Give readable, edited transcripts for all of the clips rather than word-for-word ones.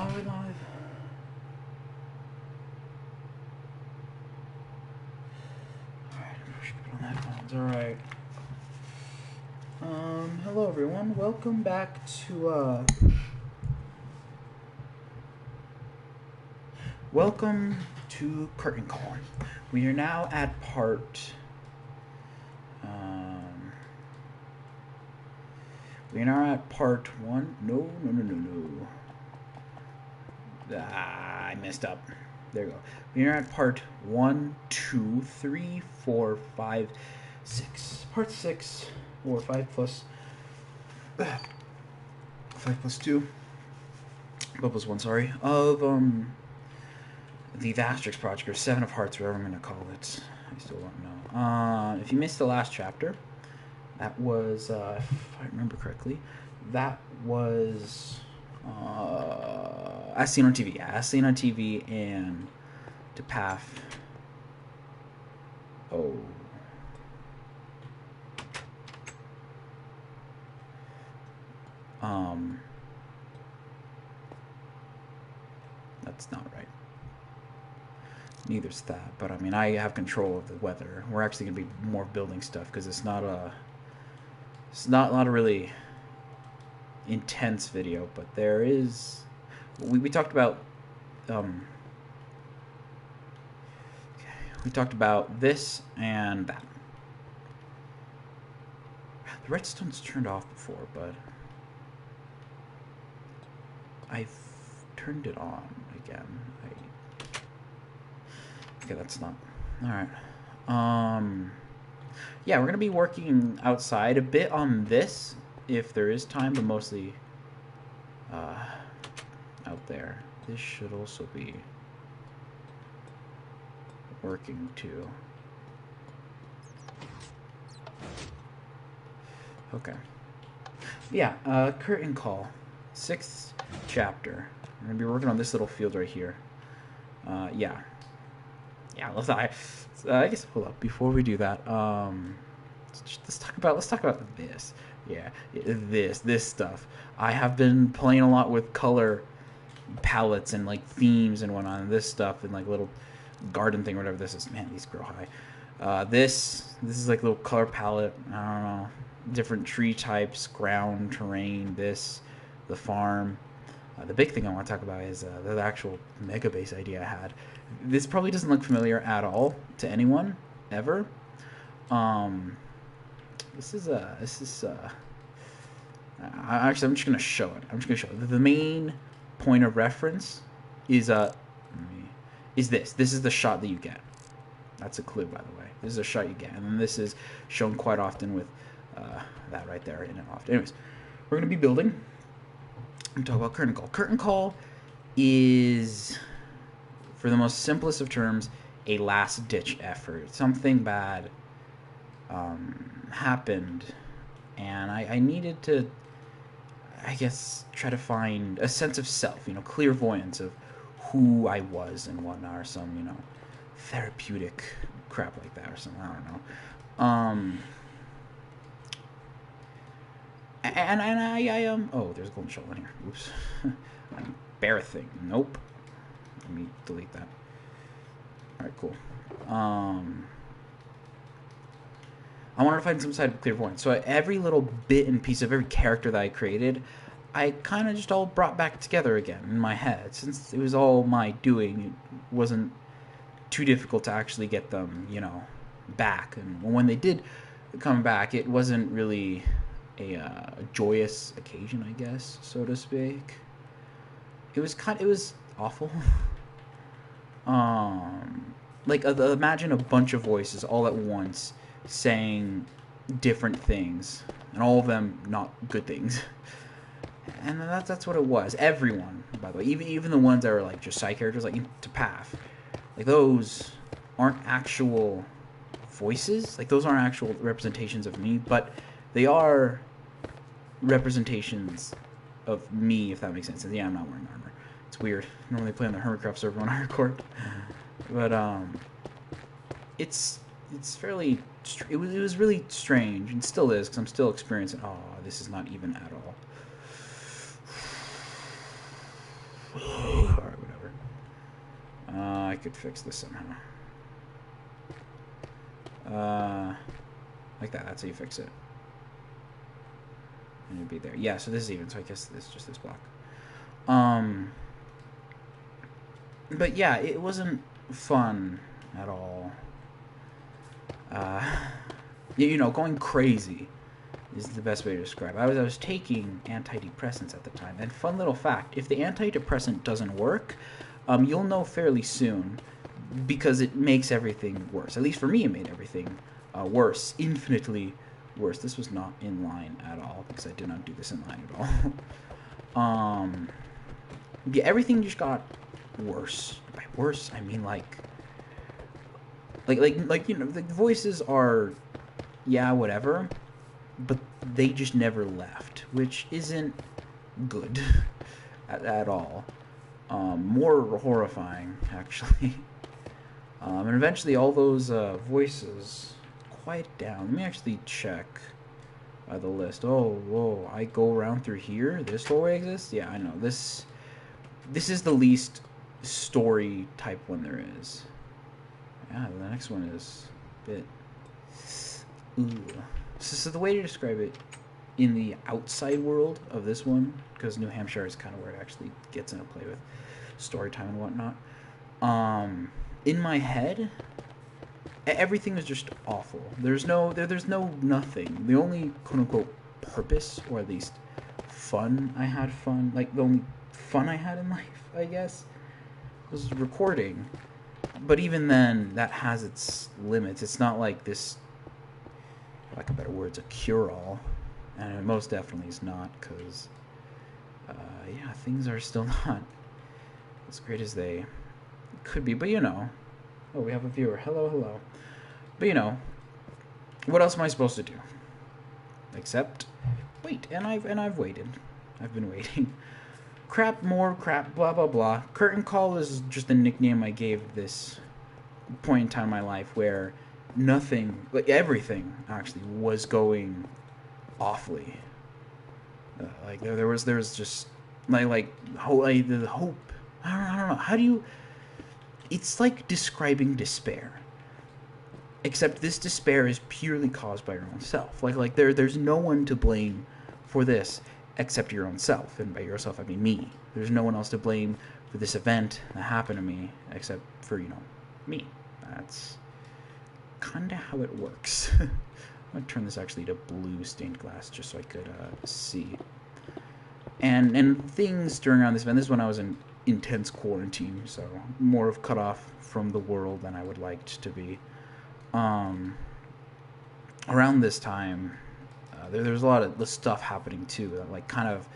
Are we live? Alright, I should put on headphones. Alright. Hello everyone. Welcome back to, welcome to Curtain Call. We are now at part, we are now at part 1. No. I messed up. There you go. We are at part 1, 2, 3, 4, 5, 6. Part 6, or 5 plus 5 plus 2. 5 plus 1, sorry. Of the Vastrix project, or 7 of Hearts, whatever I'm gonna call it. I still don't know. If you missed the last chapter, that was if I remember correctly, that was As Seen on TV. Yeah, As Seen on TV and to Path. Oh. That's not right. Neither's that, but I mean, I have control of the weather. We're actually gonna be more building stuff because it's not a really intense video, but there is. We talked about we talked about this and that. The redstone's turned off before, but I've turned it on again. Okay, that's not alright. Yeah, we're gonna be working outside a bit on this if there is time, but mostly out there. This should also be working too. Okay. Yeah, Curtain Call, 6th chapter. We're gonna be working on this little field right here. Yeah, I guess hold up before we do that. Let's talk about this. Yeah, this stuff. I have been playing a lot with color palettes and like themes and whatnot. And this stuff and like little garden thing, or whatever this is. Man, these grow high. This is like a little color palette. I don't know, different tree types, ground, terrain. The farm. The big thing I want to talk about is the actual Megabase idea I had. This probably doesn't look familiar at all to anyone ever. Actually, I'm just gonna show it. The main point of reference is this. This is the shot that you get. That's a clue, by the way. This is a shot you get, and then this is shown quite often with that right there in and off. Anyways, we're gonna be building. I'm talking about Curtain Call. Curtain Call is, for the most simplest of terms, a last-ditch effort. Something bad happened, and I needed to, I guess, try to find a sense of self, clairvoyance of who I was and whatnot, or some, therapeutic crap like that, or something. I don't know. And I oh, there's a golden shovel in here. Oops. Bear thing. Nope. Let me delete that. Alright, cool. I wanted to find some side of clairvoyance. So every little bit and piece of every character that I created, I kind of just all brought back together again in my head. Since it was all my doing, it wasn't too difficult to actually get them, back. And when they did come back, it wasn't really a joyous occasion, I guess, so to speak. It was awful. Like imagine a bunch of voices all at once saying different things, and all of them not good things. And that's what it was. Everyone, by the way, even the ones that are like just side characters, like to Path, like those aren't actual voices. Like those aren't actual representations of me, but they are representations of me, if that makes sense. And yeah, I'm not wearing armor. It's weird. I normally play on the Hermitcraft server when I record, but it's fairly. It was really strange, and still is, because I'm still experiencing. Oh, this is not even at all. Alright, whatever. I could fix this somehow. Like that. That's how you fix it. And it'd be there. Yeah, so this is even. So I guess this is just this block. But yeah, it wasn't fun at all. You know, going crazy is the best way to describe it. I was taking antidepressants at the time. And fun little fact, if the antidepressant doesn't work, you'll know fairly soon because it makes everything worse. At least for me, it made everything worse, infinitely worse. This was not in line at all because I did not do this in line at all. Yeah, everything just got worse. By worse, I mean like you know, the voices are, yeah, whatever, but they just never left, which isn't good at all. More horrifying, actually. And eventually all those voices quiet down. Let me actually check the list. Oh, whoa, I go around through here? This doorway exists? Yeah, I know. This is the least story type one there is. Yeah, the next one is a bit... Ooh. So the way to describe it in the outside world of this one, because New Hampshire is kind of where it actually gets into play with story time and whatnot. In my head, everything was just awful. There's no nothing. The only quote unquote purpose, or at least fun I had like the only fun I had in life, I guess, was recording. But even then, that has its limits. It's not like this, for lack of better words, a cure-all. And it most definitely is not, because, yeah, things are still not as great as they could be. But, you know, oh, we have a viewer. Hello, hello. But, you know, what else am I supposed to do? Except wait, and I've waited. I've been waiting. Crap, more crap, blah, blah, blah. Curtain call is just the nickname I gave this point in time in my life where nothing, like everything, actually, was going awfully. Like, there was just, the hope. I don't know. How do you... It's like describing despair. Except this despair is purely caused by your own self. Like there's no one to blame for this except your own self. And by yourself, I mean me. There's no one else to blame for this event that happened to me except for, you know, me. That's kind of how it works. I'm going to turn this actually to blue stained glass just so I could see. And things during around this event, this is when I was in intense quarantine, so more of cut off from the world than I would like to be. Around this time, there's a lot of stuff happening too that like kind of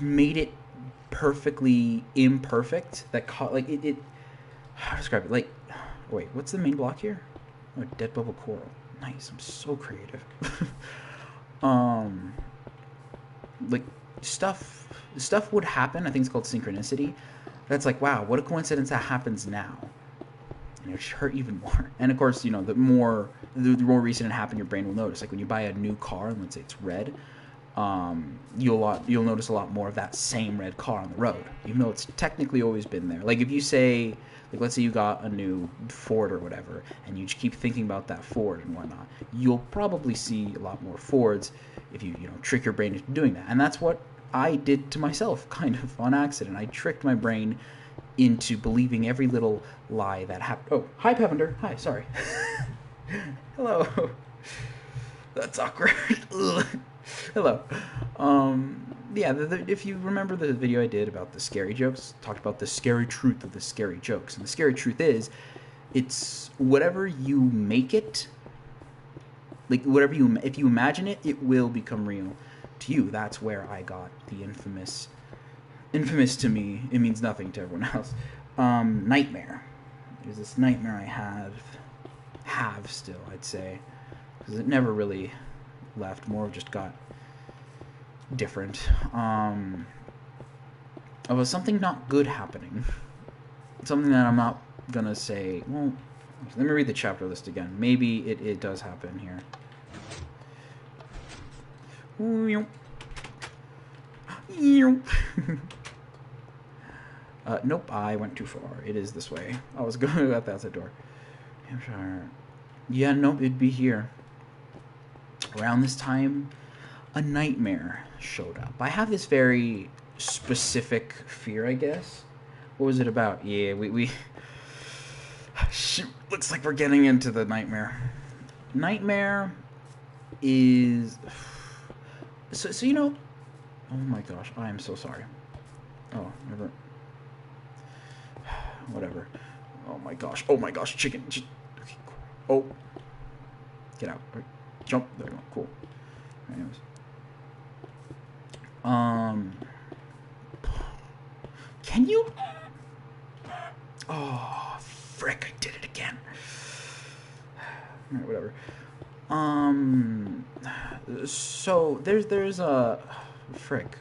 made it perfectly imperfect. That like it how to describe it? Like, wait, what's the main block here? Oh, dead bubble coral. Nice. I'm so creative. Like stuff would happen. I think it's called synchronicity. That's like, wow, what a coincidence that happens now. And it hurt even more. And of course, you know, the more recent it happened, your brain will notice. Like when you buy a new car, and let's say it's red, you'll notice a lot more of that same red car on the road, even though it's technically always been there. Like if you say, like let's say you got a new Ford or whatever, and you just keep thinking about that Ford and whatnot, you'll probably see a lot more Fords if you trick your brain into doing that. And that's what I did to myself, kind of on accident. I tricked my brain into believing every little lie that happened. Oh, hi, Pevender. Hi, sorry. Hello. That's awkward. Hello. Yeah, if you remember the video I did about the scary jokes, talked about the scary truth of the scary jokes. And the scary truth is, it's whatever you make it, like if you imagine it, it will become real to you. That's where I got the infamous to me, it means nothing to everyone else, nightmare. There's this nightmare I have still, I'd say, because it never really left, more just got different, of something not good happening, something that I'm not gonna say, well, let me read the chapter list again, maybe it does happen here. Nope, I went too far. It is this way. I was going out the outside door. Hampshire. Yeah, nope, it'd be here. Around this time, a nightmare showed up. I have this very specific fear, I guess. What was it about? Yeah, we shoot, looks like we're getting into the nightmare. Nightmare is... So you know... Oh my gosh, I am so sorry. Oh, never... Whatever. Oh my gosh, chicken. Okay, cool. Oh. Get out. Right. Jump. There we go. Cool. Anyways. Can you... Oh, frick, I did it again. Alright, whatever. So, there's a... Frick.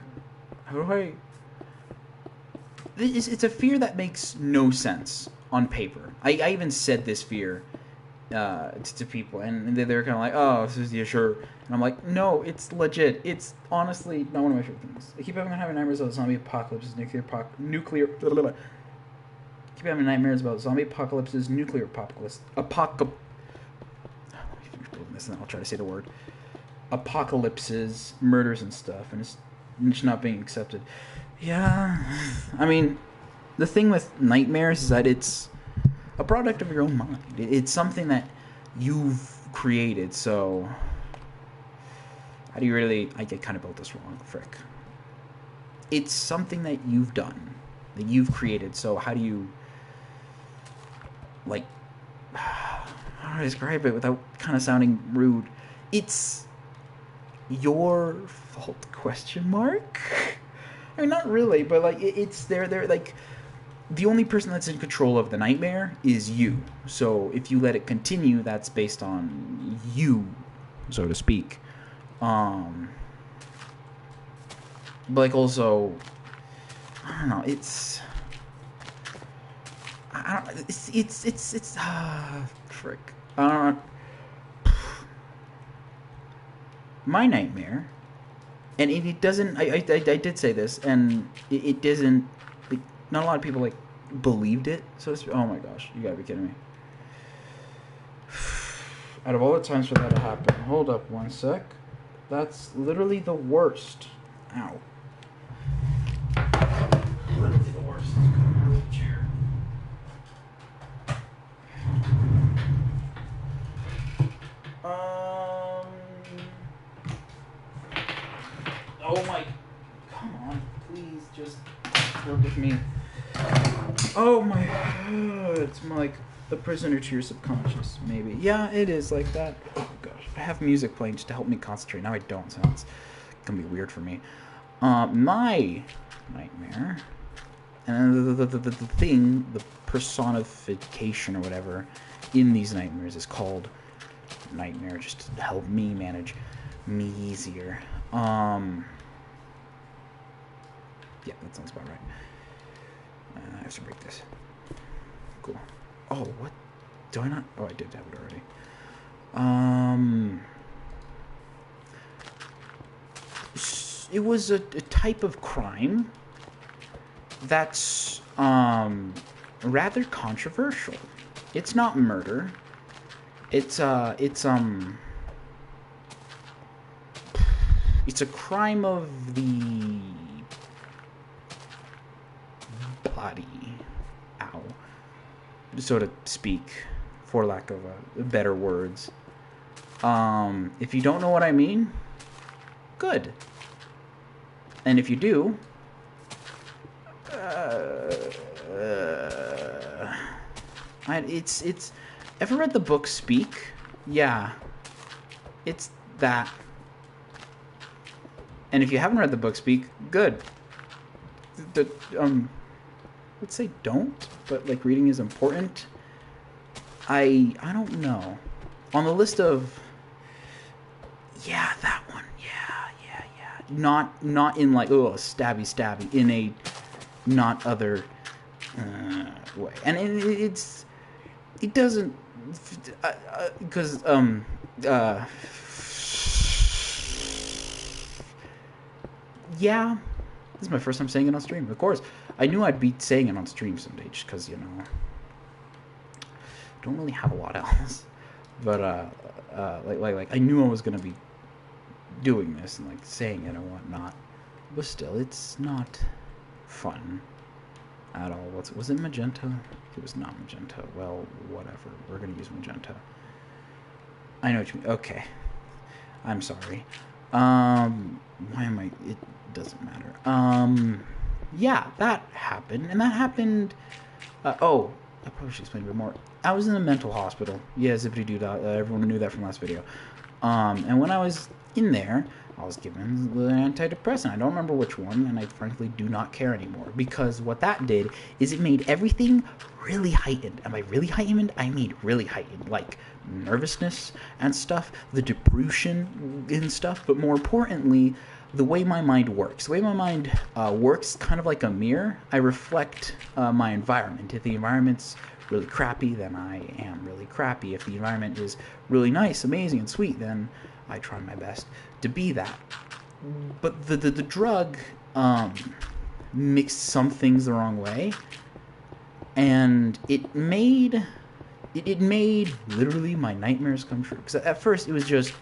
How do I... It's a fear that makes no sense on paper. I even said this fear to people, and they're kind of like, "Oh, this is, yeah, sure." And I'm like, "No, it's legit. It's honestly not one of my favorite things." I keep having nightmares about zombie apocalypses, nuclear. Keep having nightmares about zombie apocalypses, nuclear apocalypse. Let me finish building this, and then I'll try to say the word. Apocalypses, murders, and stuff, and it's not being accepted. Yeah, I mean, the thing with nightmares is that it's a product of your own mind. It's something that you've created, so how do you really... I kind of built this wrong, frick. It's something that you've done, that you've created, so how do you... Like... How do I describe it without kind of sounding rude? It's your fault, question mark? I mean, not really, but like it's they're like the only person that's in control of the nightmare is you. So if you let it continue, that's based on you, so to speak. But like also, I don't know. It's frick. My nightmare. And it doesn't... I did say this, and it doesn't... Like, not a lot of people, like, believed it. So to speak. Oh my gosh, you gotta be kidding me. Out of all the times for that to happen... Hold up one sec. That's literally the worst. Ow. Literally the worst. Come out of the chair. Oh my... Come on, please, just work with me. Oh my... It's more like a prisoner to your subconscious, maybe. Yeah, it is like that. Oh gosh, I have music playing just to help me concentrate. Now I don't, so it's gonna be weird for me. My nightmare... And the thing, the personification or whatever in these nightmares is called nightmare, just to help me manage me easier. Yeah, that sounds about right. I have to break this. Cool. Oh, what? Do I not? Oh, I did have it already. It was a type of crime that's rather controversial. It's not murder. It's a crime of the body, ow, so to speak, for lack of better words. If you don't know what I mean, good. And if you do, it's. Ever read the book Speak? Yeah, it's that. And if you haven't read the book Speak, good. Let's say don't, but like reading is important. I don't know. On the list of, yeah, that one, yeah. Not in like, oh, stabby, in a not other way. And it doesn't, because yeah, This is my first time saying it on stream. Of course, I knew I'd be saying it on stream someday, just because, you know, don't really have a lot else. But like I knew I was gonna be doing this and like saying it and whatnot. But still, it's not fun at all. Was it magenta? It was not magenta. Well, whatever. We're gonna use magenta. I know what you mean. Okay. I'm sorry. Why am I? It doesn't matter. Yeah, that happened, and that happened. I probably should explain a bit more. I was in a mental hospital. Yeah, zippity-doo-dah. Everyone knew that from last video. And when I was in there, I was given the antidepressant. I don't remember which one, and I frankly do not care anymore. Because what that did is it made everything really heightened. And by really heightened, I mean really heightened. Like nervousness and stuff, the depression and stuff, but more importantly, the way my mind works. The way my mind works, kind of like a mirror. I reflect my environment. If the environment's really crappy, then I am really crappy. If the environment is really nice, amazing, and sweet, then I try my best to be that. But the drug mixed some things the wrong way, and it made literally my nightmares come true. Because at first it was just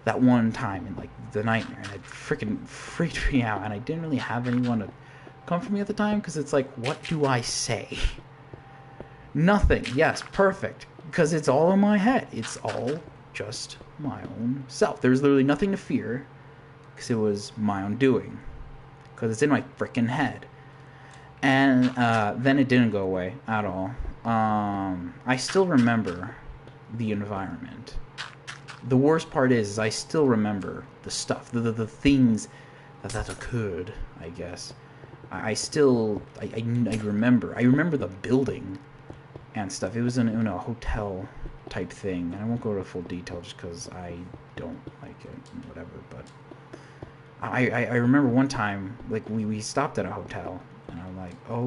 that one time in like the nightmare, and it freaking freaked me out, and I didn't really have anyone to comfort me at the time, because it's like, what do I say? Nothing. Yes, perfect. Because it's all in my head. It's all just my own self. There's literally nothing to fear, because it was my own doing. Because it's in my freaking head. And then it didn't go away at all. I still remember the environment. The worst part is I still remember the stuff, the things that occurred, I guess. I remember. I remember the building and stuff. It was in a hotel type thing. And I won't go into full detail just because I don't like it, whatever. But I remember one time, like, we stopped at a hotel, and I'm like, oh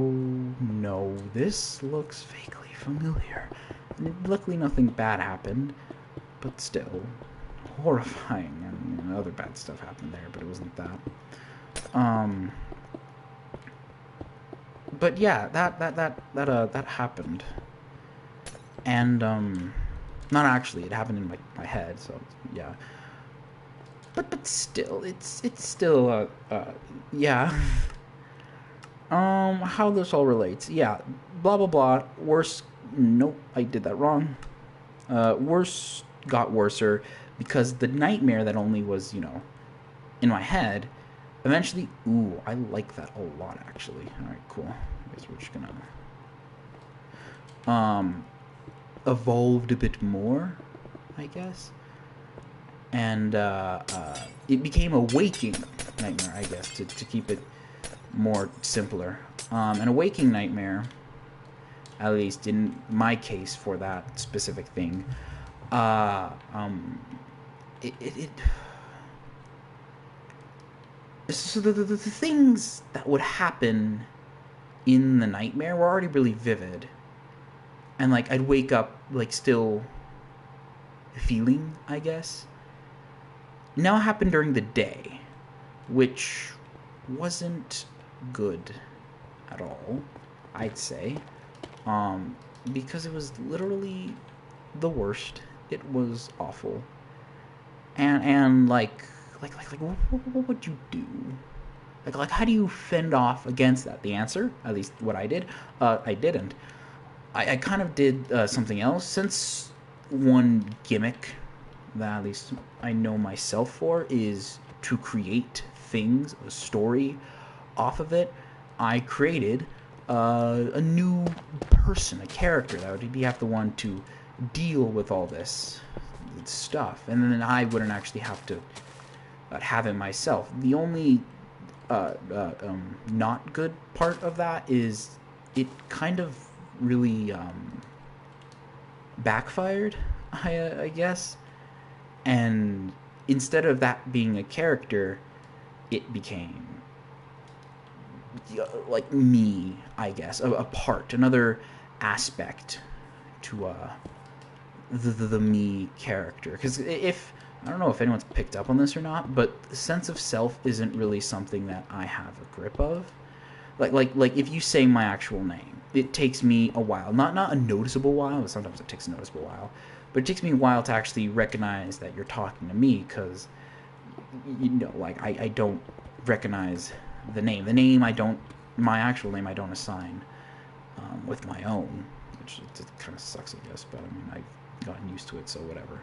no, this looks vaguely familiar. And luckily nothing bad happened, but still horrifying, and you know, other bad stuff happened there, but it wasn't that. But yeah, that happened, and not actually, it happened in my head, so yeah. But still, it's still yeah. How this all relates? Yeah, blah blah blah. Worse. Nope, I did that wrong. Worse got worser because the nightmare that only was, you know, in my head, eventually, ooh, I like that a lot, actually. Alright, cool. I guess we're just gonna evolved a bit more, I guess. And it became a waking nightmare, I guess, to keep it more simpler. An waking nightmare, at least in my case for that specific thing, so the things that would happen in the nightmare were already really vivid, and like I'd wake up like still feeling, I guess. Now it happened during the day, which wasn't good at all, I'd say, because it was literally the worst. It was awful, and like what would you do? Like how do you fend off against that? The answer, at least what I did, I didn't. I kind of did something else, since one gimmick that at least I know myself for is to create things, a story off of it. I created a new person, a character that would have the one to deal with all this stuff, and then I wouldn't actually have to have it myself. The only not good part of that is it kind of really backfired, I guess. And instead of that being a character, it became like me, I guess, a part, another aspect to the me character. Because if I don't know if anyone's picked up on this or not, but the sense of self isn't really something that I have a grip of. Like if you say my actual name, it takes me a while. Not a noticeable while. Sometimes it takes a noticeable while, but it takes me a while to actually recognize that you're talking to me, because like I don't recognize the name. My actual name I don't assign with my own, which it kind of sucks, I guess. But I mean, I've gotten used to it, so whatever.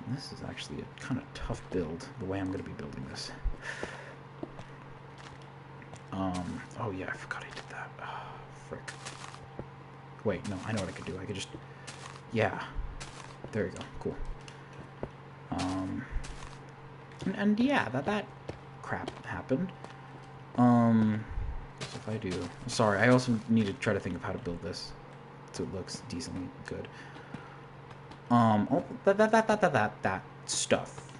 This is actually a kind of tough build, the way I'm going to be building this. Oh yeah, I forgot I did that. Oh, frick. Wait, no, I know what I could do. I could just, yeah. There you go, cool. And yeah, that crap happened. So if I do, sorry, I also need to try to think of how to build this so it looks decently good. Oh, that stuff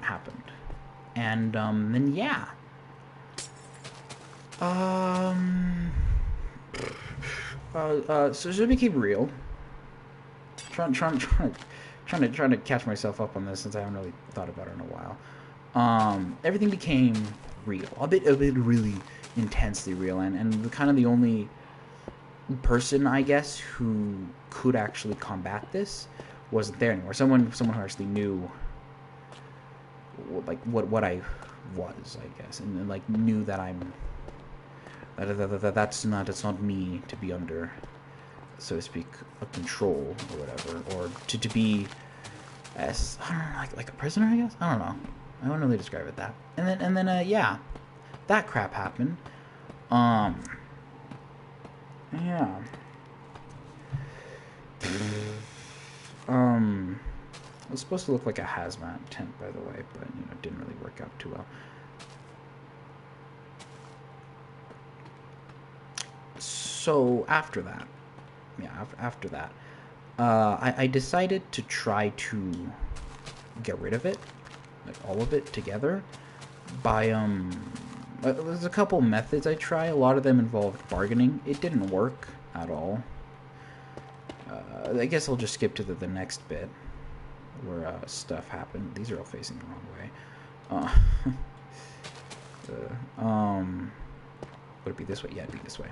happened, and then yeah. So it became real. Trying to catch myself up on this, since I haven't really thought about it in a while. Everything became real, a bit really intensely real, and the only person, I guess, who could actually combat this wasn't there anymore. Someone who actually knew like what I was, I guess, and like knew that that's not me to be under, so to speak, a control or whatever, or to be as, I don't know, like a prisoner, I guess. I don't know. I wouldn't really describe it that. And then yeah, that crap happened. Yeah. It was supposed to look like a hazmat tent, by the way, but it didn't really work out too well. So after that, I decided to try to get rid of it, like all of it together, by there's a couple methods I try. A lot of them involved bargaining. It didn't work at all. I guess I'll just skip to the next bit where stuff happened. These are all facing the wrong way. Would it be this way? Yeah, it'd be this way.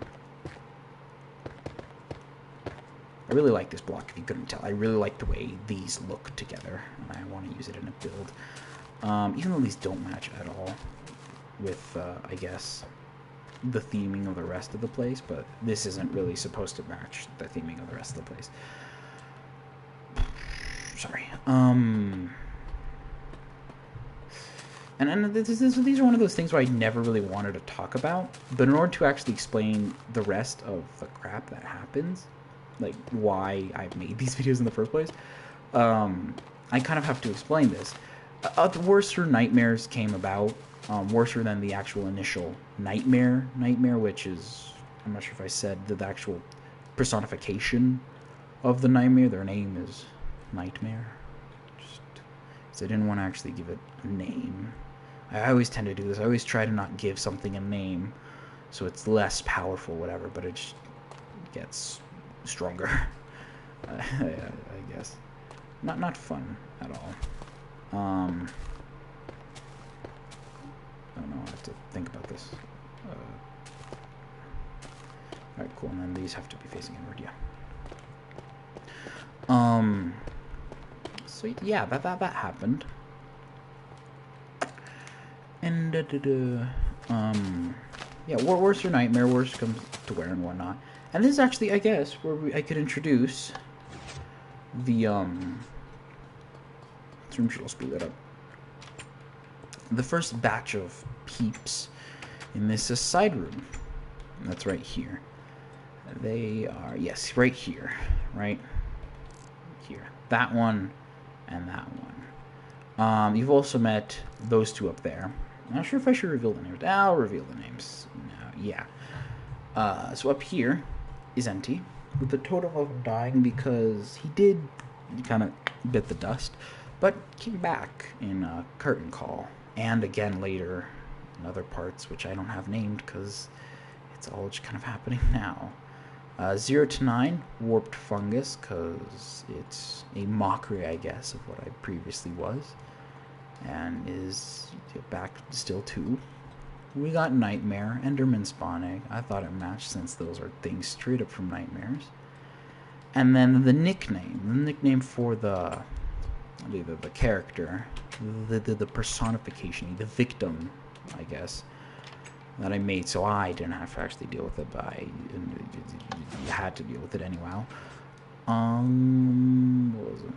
I really like this block, if you couldn't tell. I really like the way these look together, and I want to use it in a build. Even though these don't match at all with, I guess, the theming of the rest of the place, but this isn't really supposed to match the theming of the rest of the place. Sorry. And these are one of those things where I never really wanted to talk about, but in order to actually explain the rest of the crap that happens, like why I made these videos in the first place, I kind of have to explain this. Worser nightmares came about, worser than the actual initial nightmare, which is, I'm not sure if I said the actual personification of the nightmare. Their name is Nightmare. Just because I didn't want to actually give it a name. I always tend to do this. I always try to not give something a name, so it's less powerful, whatever, but it just gets stronger. I guess. Not fun at all. I don't know. I have to think about this. Alright, cool. And then these have to be facing inward, yeah. So yeah, that happened. And yeah, worser nightmare, worse comes to wear and whatnot. And this is actually, I guess, where I could introduce the this room should also be lit up. The first batch of peeps in this side room. That's right here. They are, yes, right here, right here. That one and that one. You've also met those two up there. I'm not sure if I should reveal the names. I'll reveal the names. No, yeah. So up here is Empty, with the totem of him dying because he did kind of bit the dust, but came back in Curtain Call, and again later in other parts, which I don't have named because it's all just kind of happening now. 0 to 9, Warped Fungus, because it's a mockery, I guess, of what I previously was. and is back still 2. We got Nightmare, Enderman Spawn Egg. I thought it matched since those are things straight up from Nightmares. And then the nickname for the character, the personification, the victim, I guess, that I made, so I didn't have to actually deal with it, but I had to deal with it anyway. What was it?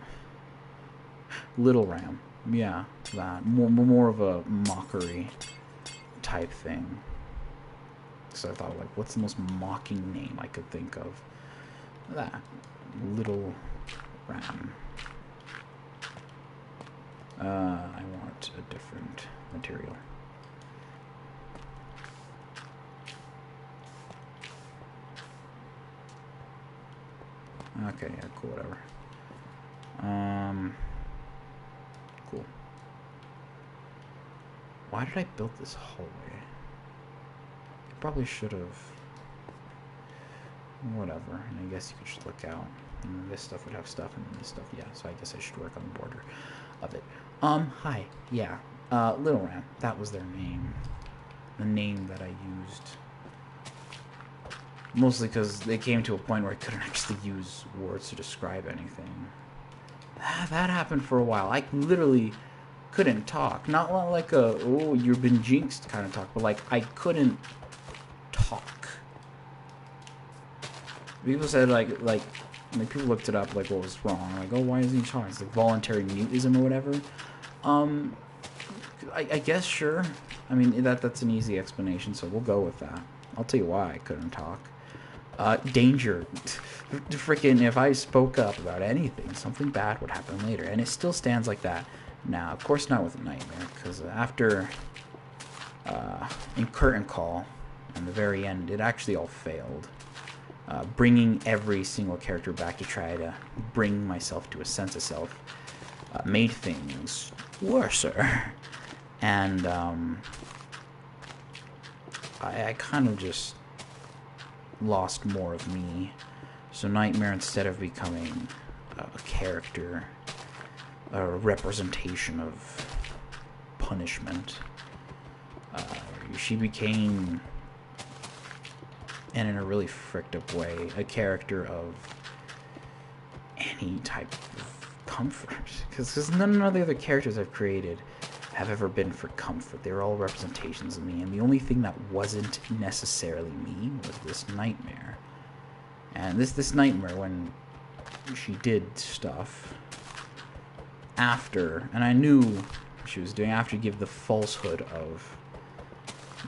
Little Ram. Yeah, that. More of a mockery type thing. So I thought, like, what's the most mocking name I could think of? That. Little Ram. I want a different material. Okay, yeah, cool, whatever. Cool. Why did I build this hallway? I probably should have. Whatever. And I guess you could just look out. And this stuff would have stuff, and this stuff, yeah. So I guess I should work on the border of it. Hi. Yeah. Little Ram. That was their name. The name that I used. Mostly because they came to a point where I couldn't actually use words to describe anything. That happened for a while. I literally couldn't talk. Not like a, oh, you've been jinxed kind of talk, but like I couldn't talk. People said like people looked it up, like what was wrong. Like, oh, why isn't he talking? It's like voluntary mutism or whatever. I guess, sure. I mean, that's an easy explanation, so we'll go with that. I'll tell you why I couldn't talk. Danger. Freaking, if I spoke up about anything, something bad would happen later. And it still stands like that now. Of course not with Nightmare, because after in Curtain Call, in the very end, it actually all failed. Bringing every single character back to try to bring myself to a sense of self made things worser. And I kind of just lost more of me. So Nightmare, instead of becoming a character, a representation of punishment, she became, and in a really fricked up way, a character of any type of comfort. Because none of the other characters I've created have ever been for comfort. They were all representations of me, and the only thing that wasn't necessarily me was this Nightmare. And this Nightmare, when she did stuff after, and I knew she was doing after, give the falsehood of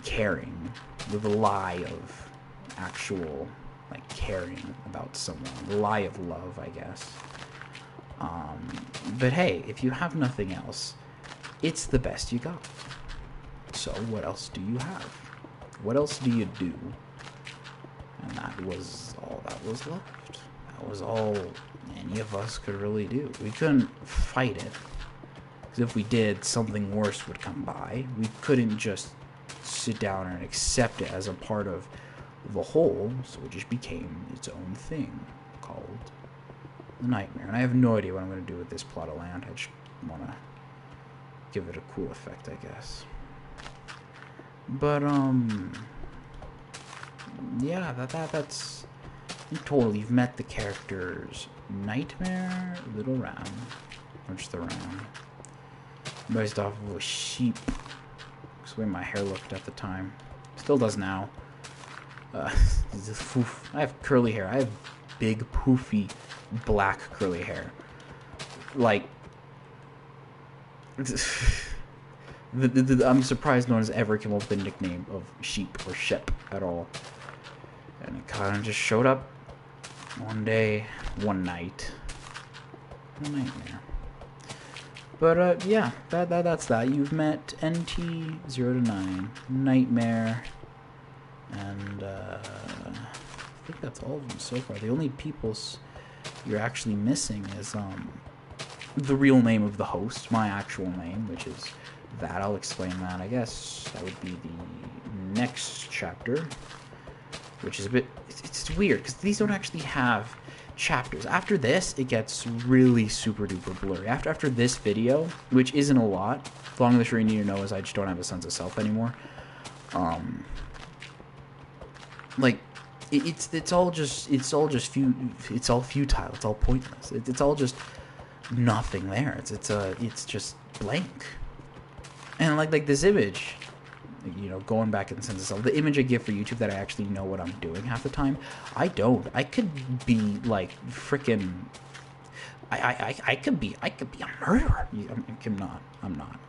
caring, with the lie of actual, like, caring about someone, the lie of love, I guess. But hey, if you have nothing else, it's the best you got. So what else do you have? What else do you do? And that was all that was left. That was all any of us could really do. We couldn't fight it, because if we did, something worse would come by. We couldn't just sit down and accept it as a part of the whole, so it just became its own thing called the Nightmare. And I have no idea what I'm going to do with this plot of land. I just want to give it a cool effect, I guess. But yeah, that's totally. You've met the characters Nightmare, Little Ram, or just the Ram, based off of a sheep. That's the way my hair looked at the time. Still does now. I have curly hair. I have big, poofy, black curly hair. Like, I'm surprised no one has ever come up with the nickname of sheep or shep at all. And it kind of just showed up one day, one night. A Nightmare. But yeah, that's that. You've met NT0 to 9, Nightmare, and I think that's all of them so far. The only people you're actually missing is the real name of the host, my actual name, which is that. I'll explain that. I guess that would be the next chapter, which is a bit, it's weird because these don't actually have chapters. After this, it gets really super duper blurry. After this video, which isn't a lot, the long and the short you need to know is I just don't have a sense of self anymore. Like, it's all futile. It's all pointless. It's all just nothing there. It's just blank. And like this image, you know, going back in the sense of self, the image I give for YouTube that I actually know what I'm doing half the time, I don't. I could be like freaking. I could be a murderer. I'm not.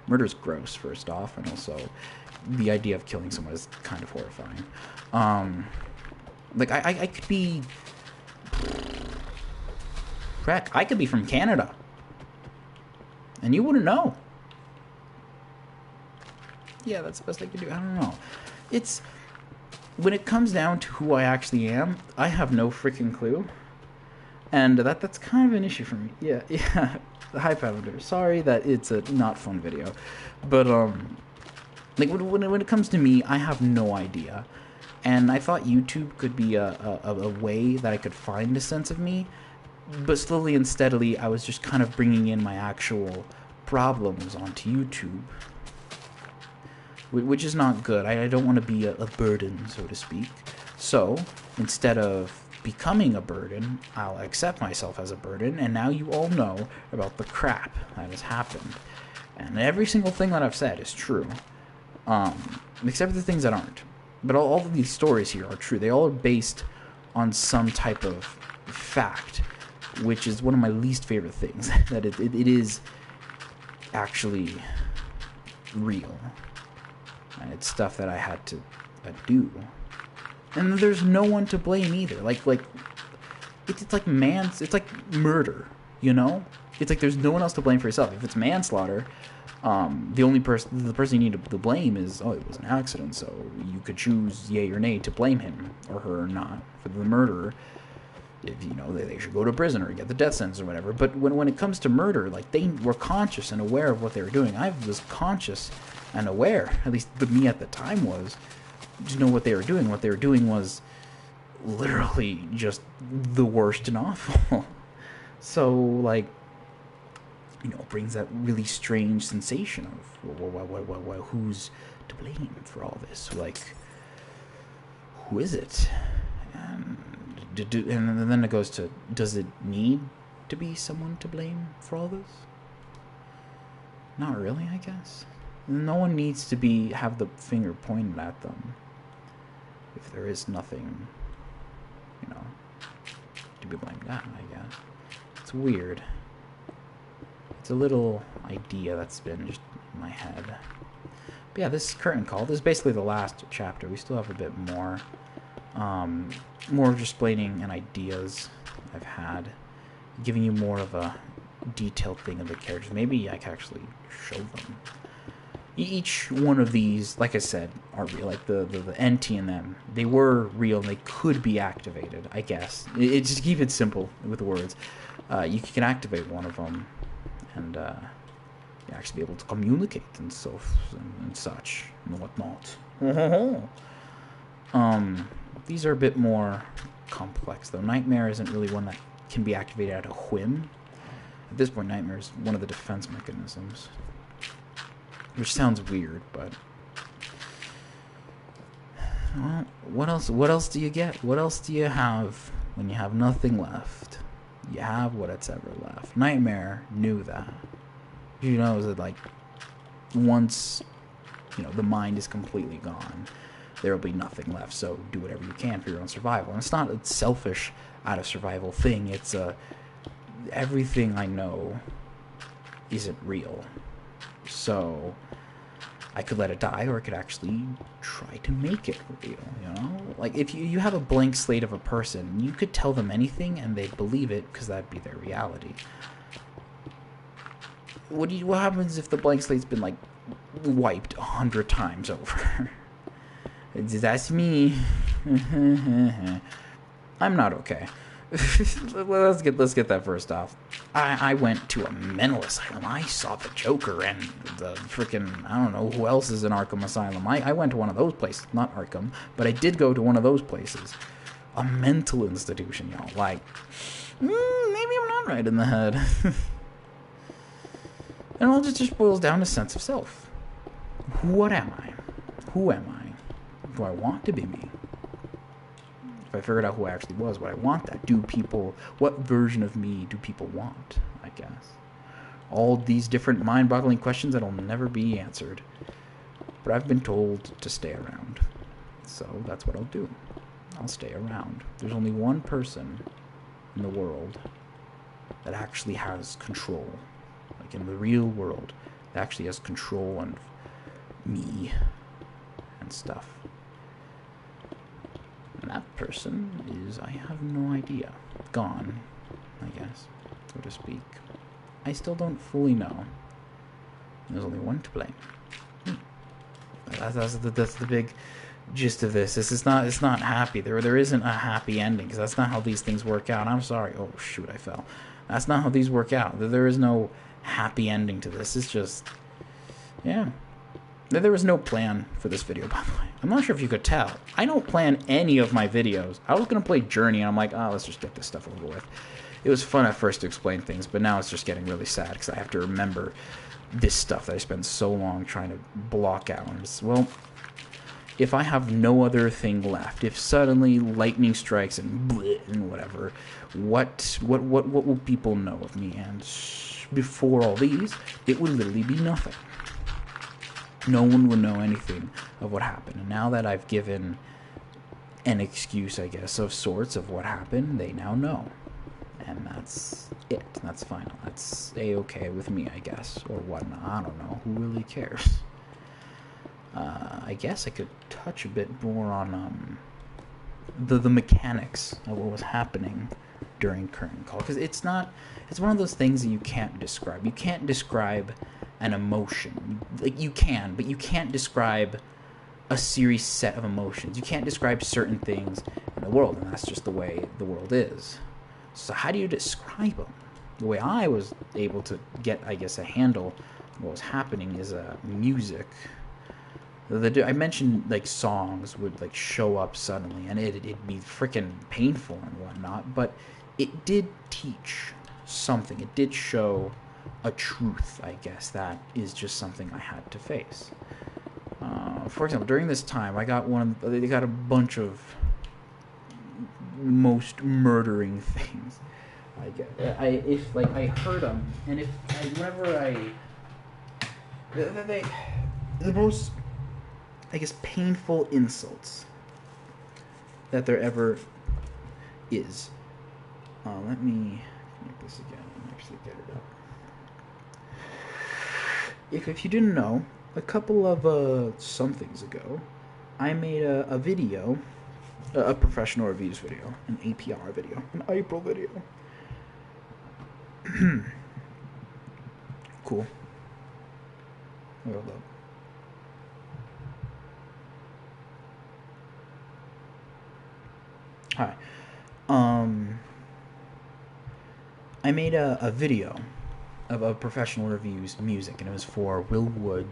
Murder's gross, first off, and also the idea of killing someone is kind of horrifying. Like I could be. Heck, I could be from Canada, and you wouldn't know. Yeah, that's the best I can do. I don't know. It's when it comes down to who I actually am, I have no freaking clue, and that's kind of an issue for me. Yeah. Hi, Pounder. Sorry that it's a not fun video, but like when it comes to me, I have no idea, and I thought YouTube could be a way that I could find a sense of me, but slowly and steadily, I was just kind of bringing in my actual problems onto YouTube. Which is not good. I don't want to be a burden, so to speak. So, instead of becoming a burden, I'll accept myself as a burden, and now you all know about the crap that has happened. And every single thing that I've said is true. Except for the things that aren't. But all of these stories here are true. They all are based on some type of fact, which is one of my least favorite things. That it is actually real. And it's stuff that I had to do, and there's no one to blame either. Like it's like it's like murder, you know. It's like there's no one else to blame for yourself. If it's manslaughter, the person you need to blame is, oh, it was an accident. So you could choose yay or nay to blame him or her or not. For the murderer, if you know they should go to prison or get the death sentence or whatever. But when it comes to murder, like they were conscious and aware of what they were doing. I was conscious and aware, at least me at the time was, to know what they were doing. What they were doing was literally just the worst and awful. So, like, you know, it brings that really strange sensation of, who's to blame for all this? Like, who is it? And then it goes to, does it need to be someone to blame for all this? Not really, I guess. No one needs to have the finger pointed at them if there is nothing, you know, to be blamed at, I guess. It's weird. It's a little idea that's been just in my head. But yeah, this curtain call, this is basically the last chapter. We still have a bit more. More just explaining and ideas I've had. Giving you more of a detailed thing of the characters. Maybe I can actually show them. Each one of these, like I said, are real. Like the NT in them, they were real and they could be activated, I guess. Just keep it simple with the words. You can activate one of them and you actually be able to communicate and so and such and whatnot. These are a bit more complex though. Nightmare isn't really one that can be activated at a whim. At this point, Nightmare is one of the defense mechanisms. Which sounds weird, but well, what else do you get? What else do you have when you have nothing left? You have what's ever left. Nightmare knew that. He knows that, like, once, you know, the mind is completely gone, there will be nothing left. So do whatever you can for your own survival. And it's not a selfish out of survival thing. It's everything I know isn't real. So I could let it die, or I could actually try to make it real, you know? Like, if you have a blank slate of a person, you could tell them anything and they'd believe it because that'd be their reality. What happens if the blank slate's been, like, wiped 100 times over? That's me. I'm not okay. let's get that first off. I went to a mental asylum. I saw the Joker and the freaking, I don't know who else is in Arkham Asylum. I went to one of those places, not Arkham, but I did go to one of those places. a mental institution, yo. Like, maybe I'm not right in the head. And all it just boils down to sense of self. What am I? Who am I? Do I want to be me? If I figured out who I actually was, would I want that? What version of me do people want, I guess? All these different mind-boggling questions that'll never be answered. But I've been told to stay around. So that's what I'll do. I'll stay around. There's only one person in the world that actually has control. Like in the real world, that actually has control on me and stuff. And that person is, I have no idea. Gone, I guess, so to speak. I still don't fully know. There's only one to blame. That's the big gist of this. It's not happy. There isn't a happy ending, because that's not how these things work out. I'm sorry. Oh shoot, I fell. That's not how these work out. There is no happy ending to this. It's just, yeah. There was no plan for this video, by the way. I'm not sure if you could tell. I don't plan any of my videos. I was gonna play Journey, and I'm like, let's just get this stuff over with. It was fun at first to explain things, but now it's just getting really sad because I have to remember this stuff that I spend so long trying to block out. And it's, well, if I have no other thing left, if suddenly lightning strikes and bleh and whatever, what will people know of me? And before all these, it would literally be nothing. No one would know anything of what happened. And now that I've given an excuse, I guess, of sorts of what happened, they now know. And that's it. That's final. That's A-okay with me, I guess. Or whatnot. I don't know. Who really cares? I guess I could touch a bit more on the mechanics of what was happening during curtain call. Because it's one of those things that you can't describe. You can't describe an emotion. Like, you can, but you can't describe a series set of emotions. You can't describe certain things in the world, and that's just the way the world is. So how do you describe them? The way I was able to get, I guess, a handle on what was happening is music. I mentioned, like, songs would, like, show up suddenly, and it'd be freaking painful and whatnot, but it did teach something. It did show a truth, I guess, that is just something I had to face. For example, during this time, they got a bunch of most murdering things. I heard them, and the most, I guess, painful insults that there ever is. Let me make this again and actually get it up. If you didn't know, a couple of somethings ago, I made a video, a professional reviews video, an APR video, an April video. Cool. Hold up. Hi. I made a video of professional reviews music, and it was for Will Wood's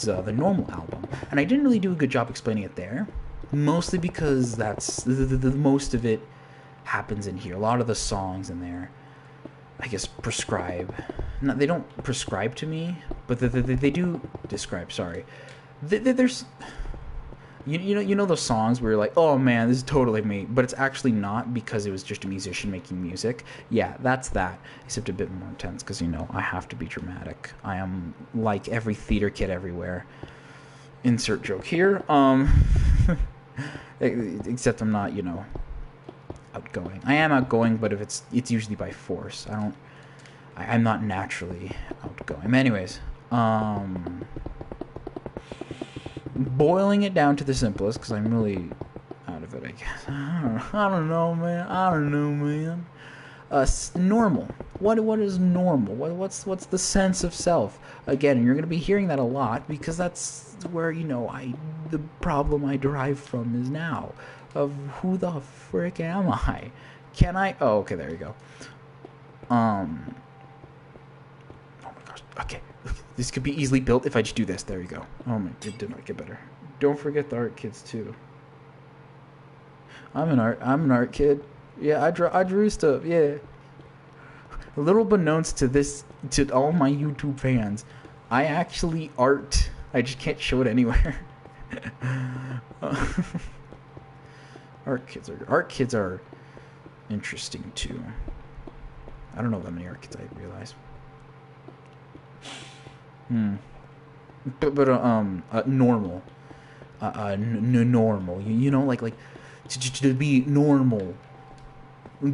The Normal album. And I didn't really do a good job explaining it there, mostly because that's the most of it happens in here. A lot of the songs in there, I guess, prescribe. No, they don't prescribe to me, but they do describe. Sorry, there's. You know those songs where you're like, oh man, this is totally me, but it's actually not, because it was just a musician making music. Yeah, that's that, except a bit more intense, because, I have to be dramatic. I am like every theater kid everywhere. Insert joke here. Except I'm not, outgoing. I am outgoing, but if it's usually by force. I'm not naturally outgoing. Anyways, boiling it down to the simplest, because I'm really out of it, I guess. I don't know, man. Normal. What is normal? What's the sense of self? Again, and you're going to be hearing that a lot, because that's where, the problem I derive from is now. Of who the frick am I? Can I? Oh, okay, there you go. Oh my gosh. Okay. This could be easily built if I just do this. There you go. Oh my, it did not get better. Don't forget the art kits too. I'm an art kid. Yeah, I drew stuff. Yeah. A little beknownst to all my YouTube fans, I actually art. I just can't show it anywhere. Art kids are interesting too. I don't know that many art kids, I realize. But normal, normal. You know, like to be normal.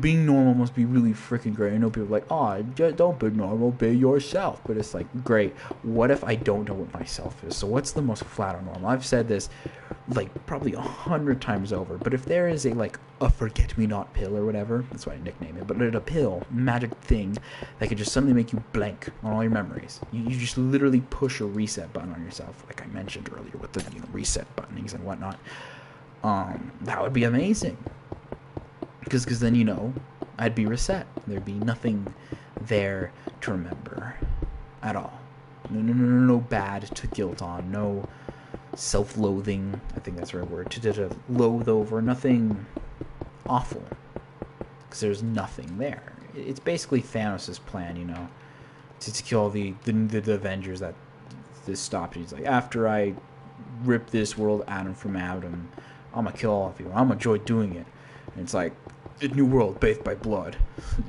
Being normal must be really freaking great. I know people are like, oh, don't be normal, be yourself. But it's like, great. What if I don't know what myself is? So what's the most flat on normal? I've said this like probably 100 times over. But if there is a forget-me-not pill or whatever, that's why I nickname it. But a pill, magic thing that could just suddenly make you blank on all your memories. You just literally push a reset button on yourself, like I mentioned earlier with the reset buttonings and whatnot. That would be amazing. Because then, I'd be reset. There'd be nothing there to remember at all. No bad to guilt on. No self-loathing. I think that's the right word. To loathe over. Nothing awful. Because there's nothing there. It's basically Thanos' plan, to kill the Avengers that this stopped. He's like, after I rip this world atom from atom, I'm going to kill all of you. I'm going to enjoy doing it. And it's like, a new world bathed by blood.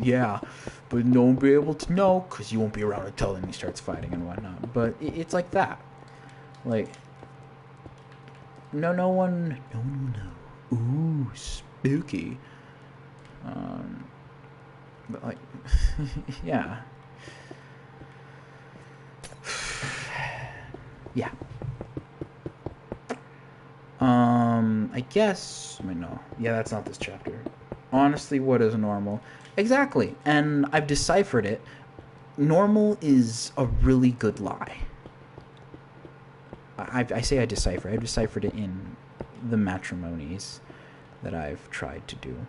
Yeah, but no one will be able to know because you won't be around until then he starts fighting and whatnot. But it's like that. Like, no one know. Ooh, spooky. But like, yeah. Yeah. I guess. No. Yeah, that's not this chapter. Honestly, what is normal? Exactly. And I've deciphered it. Normal is a really good lie. I say I decipher. I've deciphered it in the matrimonies that I've tried to do.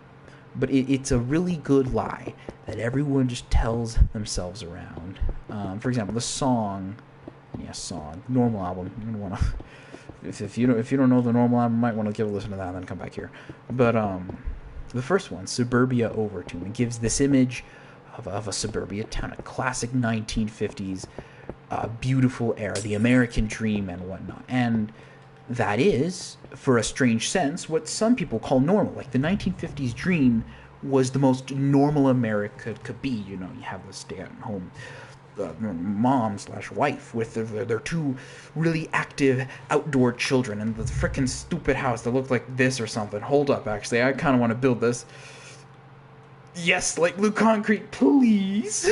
But it's a really good lie that everyone just tells themselves around. For example, the song. Yeah, song. Normal album. You're gonna wanna. If you don't know the normal album, you might want to give a listen to that and then come back here. But the first one, Suburbia Overtune, it gives this image of a suburbia town, a classic 1950s beautiful era, the American dream and whatnot. And that is, for a strange sense, what some people call normal. Like the 1950s dream was the most normal America could be. You have the stay-at-home mom/wife with their two really active outdoor children and the frickin' stupid house that looked like this or something. Hold up, actually, I kind of want to build this. Yes, like blue concrete, please.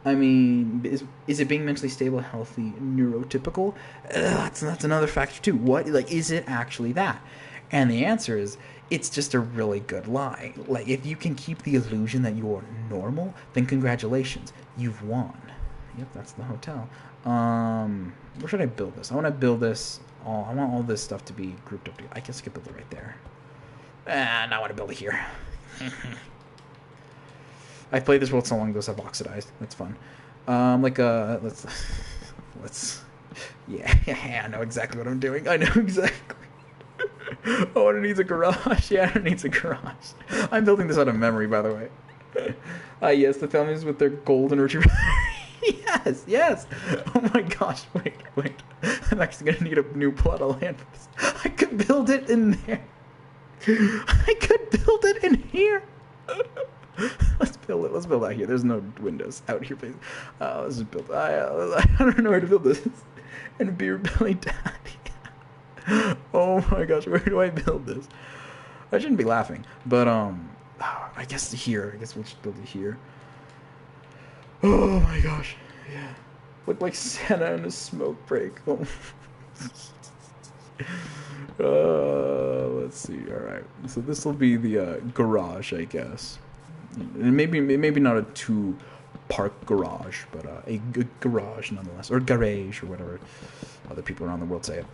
I mean, is it being mentally stable, healthy, neurotypical? That's another factor too. What, is it actually that? And the answer is, it's just a really good lie. Like, if you can keep the illusion that you're normal, then congratulations, you've won. Yep, that's the hotel. Where should I build this? I want to build this. I want all this stuff to be grouped up together. I guess I could build it right there. And I want to build it here. I've played this world so long, those have oxidized. That's fun. Let's. Yeah, I know exactly what I'm doing. I know exactly. Oh, it needs a garage. Yeah, it needs a garage. I'm building this out of memory, by the way. Yes, the families with their golden retriever. Yes. Oh my gosh, wait. I'm actually going to need a new plot of land for this. I could build it in there. I could build it in here. Let's build out here. There's no windows out here. Let's just build. I don't know where to build this. And Beer Belly Daddy. Oh my gosh, where do I build this? I shouldn't be laughing, but I guess here. I guess we'll just build it here. Oh my gosh, yeah. Look like Santa in a smoke break. Oh. Let's see. All right, so this will be the garage, I guess. Maybe not a two-part garage, but a garage nonetheless, or garage, or whatever other people around the world say it.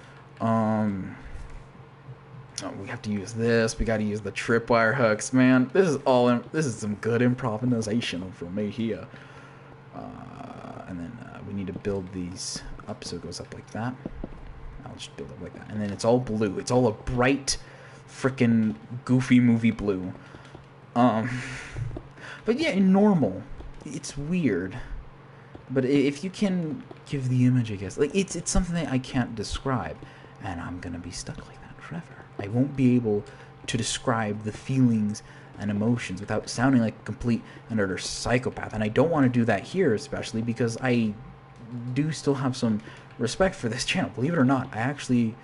We have to use this. We got to use the tripwire hooks, man. This is some good improvisation from me here. And then we need to build these up so it goes up like that. I'll just build it like that. And then it's all blue. It's all a bright, frickin' goofy movie blue. But yeah, normal. It's weird. But if you can give the image, I guess, like it's something that I can't describe, and I'm gonna be stuck like that forever. I won't be able to describe the feelings and emotions without sounding like a complete and utter psychopath. And I don't want to do that here, especially because I do still have some respect for this channel. Believe it or not, I actually,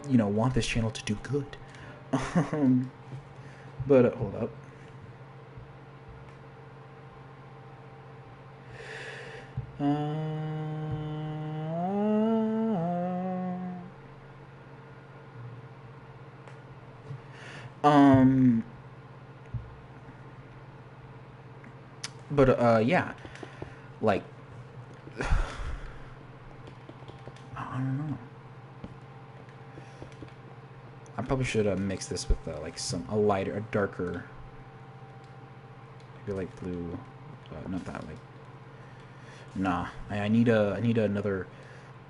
want this channel to do good. But hold up. Yeah, like, I don't know. I probably should mix this with like a lighter, a darker, maybe like blue, not that like. Nah, I need another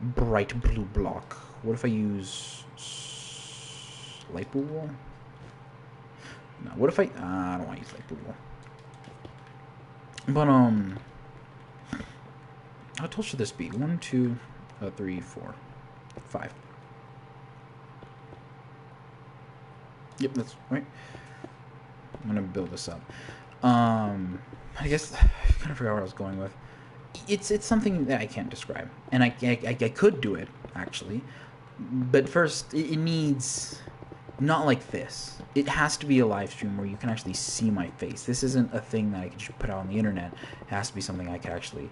bright blue block. What if I use light blue wool? No. What if I don't want to use light blue wool. But how tall should this be? 1, 2, 3, 4, 5. Yep, that's right. I'm gonna build this up. I guess I kind of forgot where I was going with. It's something that I can't describe, and I could do it actually, but first it needs not like this. It has to be a live stream where you can actually see my face. This isn't a thing that I can just put out on the internet. It has to be something I can actually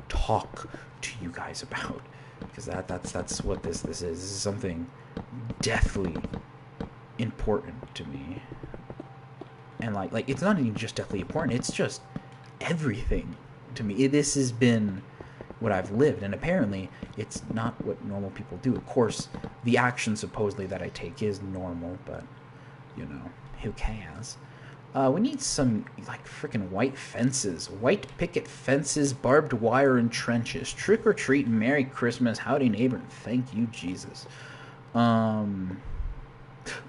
talk to you guys about, because that's what this is. This is something deathly important to me, and like it's not even just deathly important. It's just everything to me. This has been what I've lived, and apparently it's not what normal people do. Of course, the action supposedly that I take is normal, but who cares? We need some like freaking white fences, white picket fences, barbed wire, and trenches. Trick or treat, Merry Christmas, howdy neighbor, and thank you Jesus.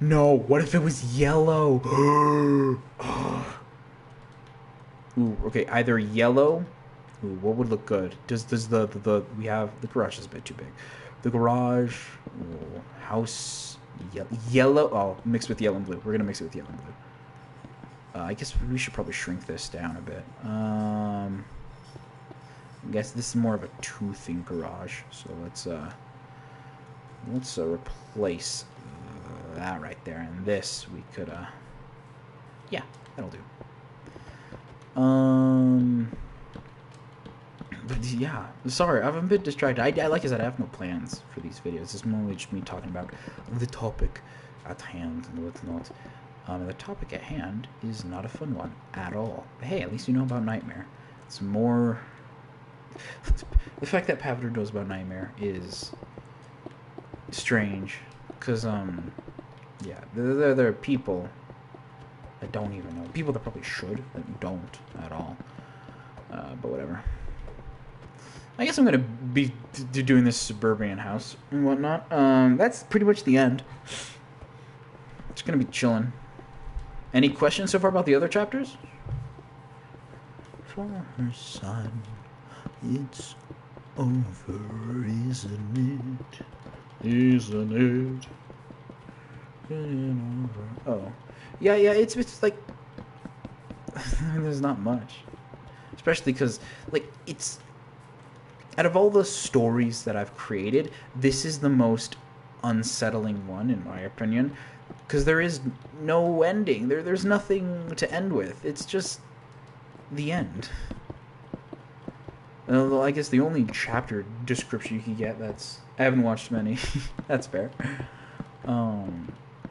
No, what if it was yellow? Ooh, okay, either yellow. Ooh, what would look good? Does the we have the garage is a bit too big. The garage, house, yellow. Oh, mixed with yellow and blue. We're gonna mix it with yellow and blue. I guess we should probably shrink this down a bit. I guess this is more of a two-thing garage. So let's replace that right there, and this we could yeah, that'll do. But yeah, sorry, I'm a bit distracted. Like I said, I have no plans for these videos. It's mostly just me talking about the topic at hand and whatnot. The topic at hand is not a fun one at all. But hey, at least you know about Nightmare. It's more... the fact that Paviter knows about Nightmare is strange. Because, yeah, there are people that don't even know. People that probably should, that don't at all. But whatever. I guess I'm going to be doing this suburban house and whatnot. That's pretty much the end. It's going to be chilling. Any questions so far about the other chapters? For her son, it's over, isn't it? Isn't it? Oh. Yeah, it's like... there's not much. Especially because, like, it's... out of all the stories that I've created, this is the most unsettling one, in my opinion. Because there is no ending. There's nothing to end with. It's just the end. Well, I guess the only chapter description you can get that's... I haven't watched many. That's fair. I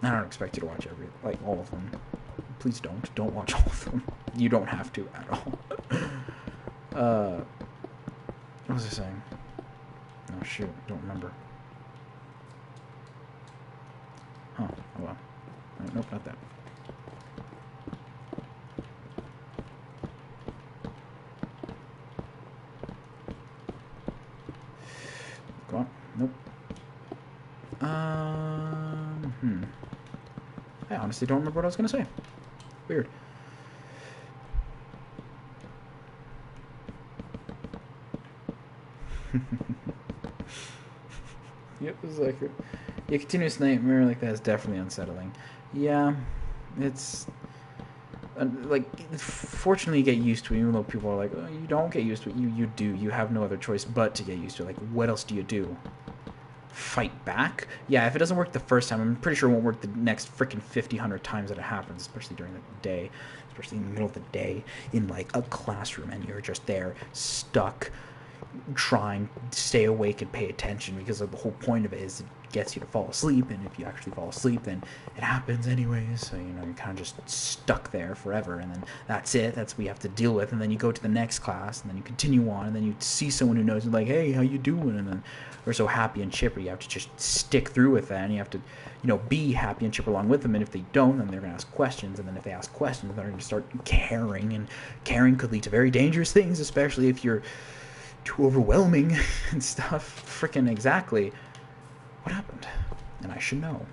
don't expect you to watch all of them. Please don't. Don't watch all of them. You don't have to at all. What was I saying? Oh shoot, don't remember. Huh, oh well. Right, nope, not that. Go on. Nope. I honestly don't remember what I was going to say. Weird. Yep, it's like a continuous nightmare like that is definitely unsettling. Yeah, it's like fortunately you get used to it. Even though people are like, oh, you don't get used to it, you do. You have no other choice but to get used to it. Like, what else do you do? Fight back? Yeah, if it doesn't work the first time, I'm pretty sure it won't work the next freaking 100 times that it happens, especially during the day, especially in the middle of the day in like a classroom, and you're just there stuck trying to stay awake and pay attention, because the whole point of it is it gets you to fall asleep, and if you actually fall asleep then it happens anyways, so you're kind of just stuck there forever, and then that's it, that's what you have to deal with, and then you go to the next class, and then you continue on, and then you see someone who knows, and like, hey, how you doing, and then they're so happy and chipper, you have to just stick through with that, and you have to be happy and chipper along with them, and if they don't, then they're going to ask questions, and then if they ask questions, they're going to start caring, and caring could lead to very dangerous things, especially if you're too overwhelming and stuff. Freaking exactly. What happened? And I should know,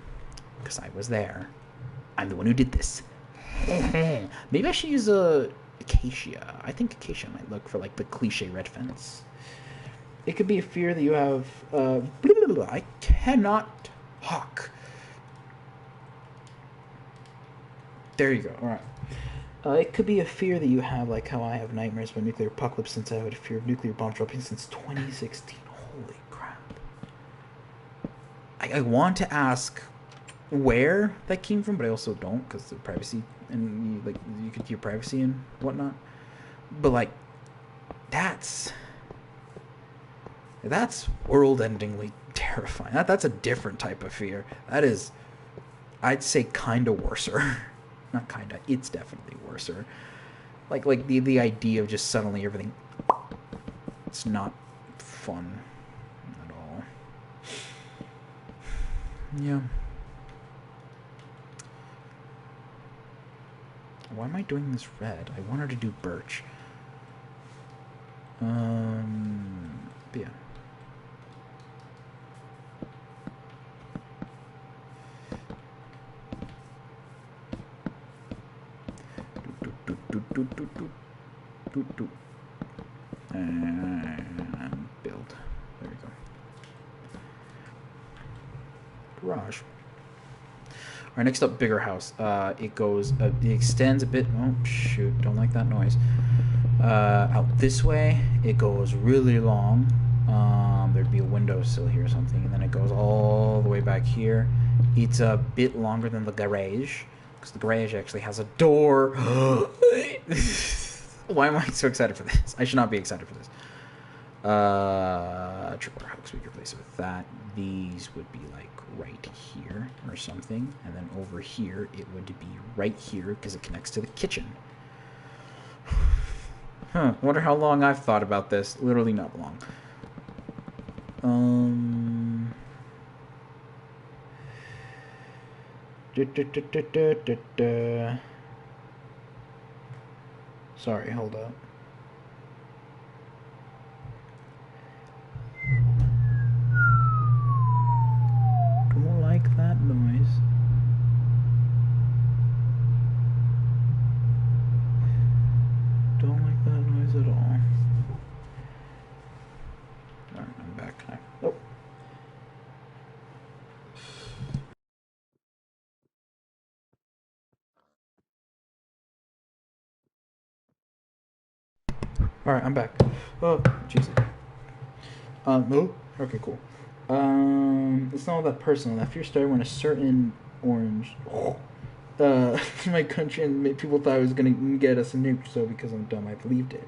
because I was there. I'm the one who did this. Maybe I should use acacia. I think acacia might look for like the cliche red fence. It could be a fear that you have. I cannot talk. There you go. All right. It could be a fear that you have, like how I have nightmares about nuclear apocalypse, since I have a fear of nuclear bomb dropping since 2016. Holy crap. I want to ask where that came from, but I also don't, because the privacy, and you could keep privacy and whatnot. But like, that's world-endingly terrifying. That's a different type of fear. That is, I'd say, kind of worser. Not kinda, it's definitely worser. Like the idea of just suddenly everything, it's not fun at all. Yeah. Why am I doing this red? I want her to do birch. But yeah. And build. There we go. Garage. Alright, next up, bigger house. It goes, it extends a bit. Oh, shoot. Don't like that noise. Out this way, it goes really long. There'd be a windowsill here or something. And then it goes all the way back here. It's a bit longer than the garage, because the garage actually has a door. Why am I so excited for this? I should not be excited for this. Triple hooks, we could replace it with that. These would be like right here or something, and then over here it would be right here because it connects to the kitchen. Wonder how long I've thought about this. Literally not long. Sorry, hold up. Don't like that noise. Don't like that noise at all. Alright, I'm back now. Oh. Alright, I'm back. Oh, Jesus. No? Okay, cool. It's not all that personal. That fear started when a certain orange... my country, and people thought I was gonna get us a nuke, so because I'm dumb, I believed it.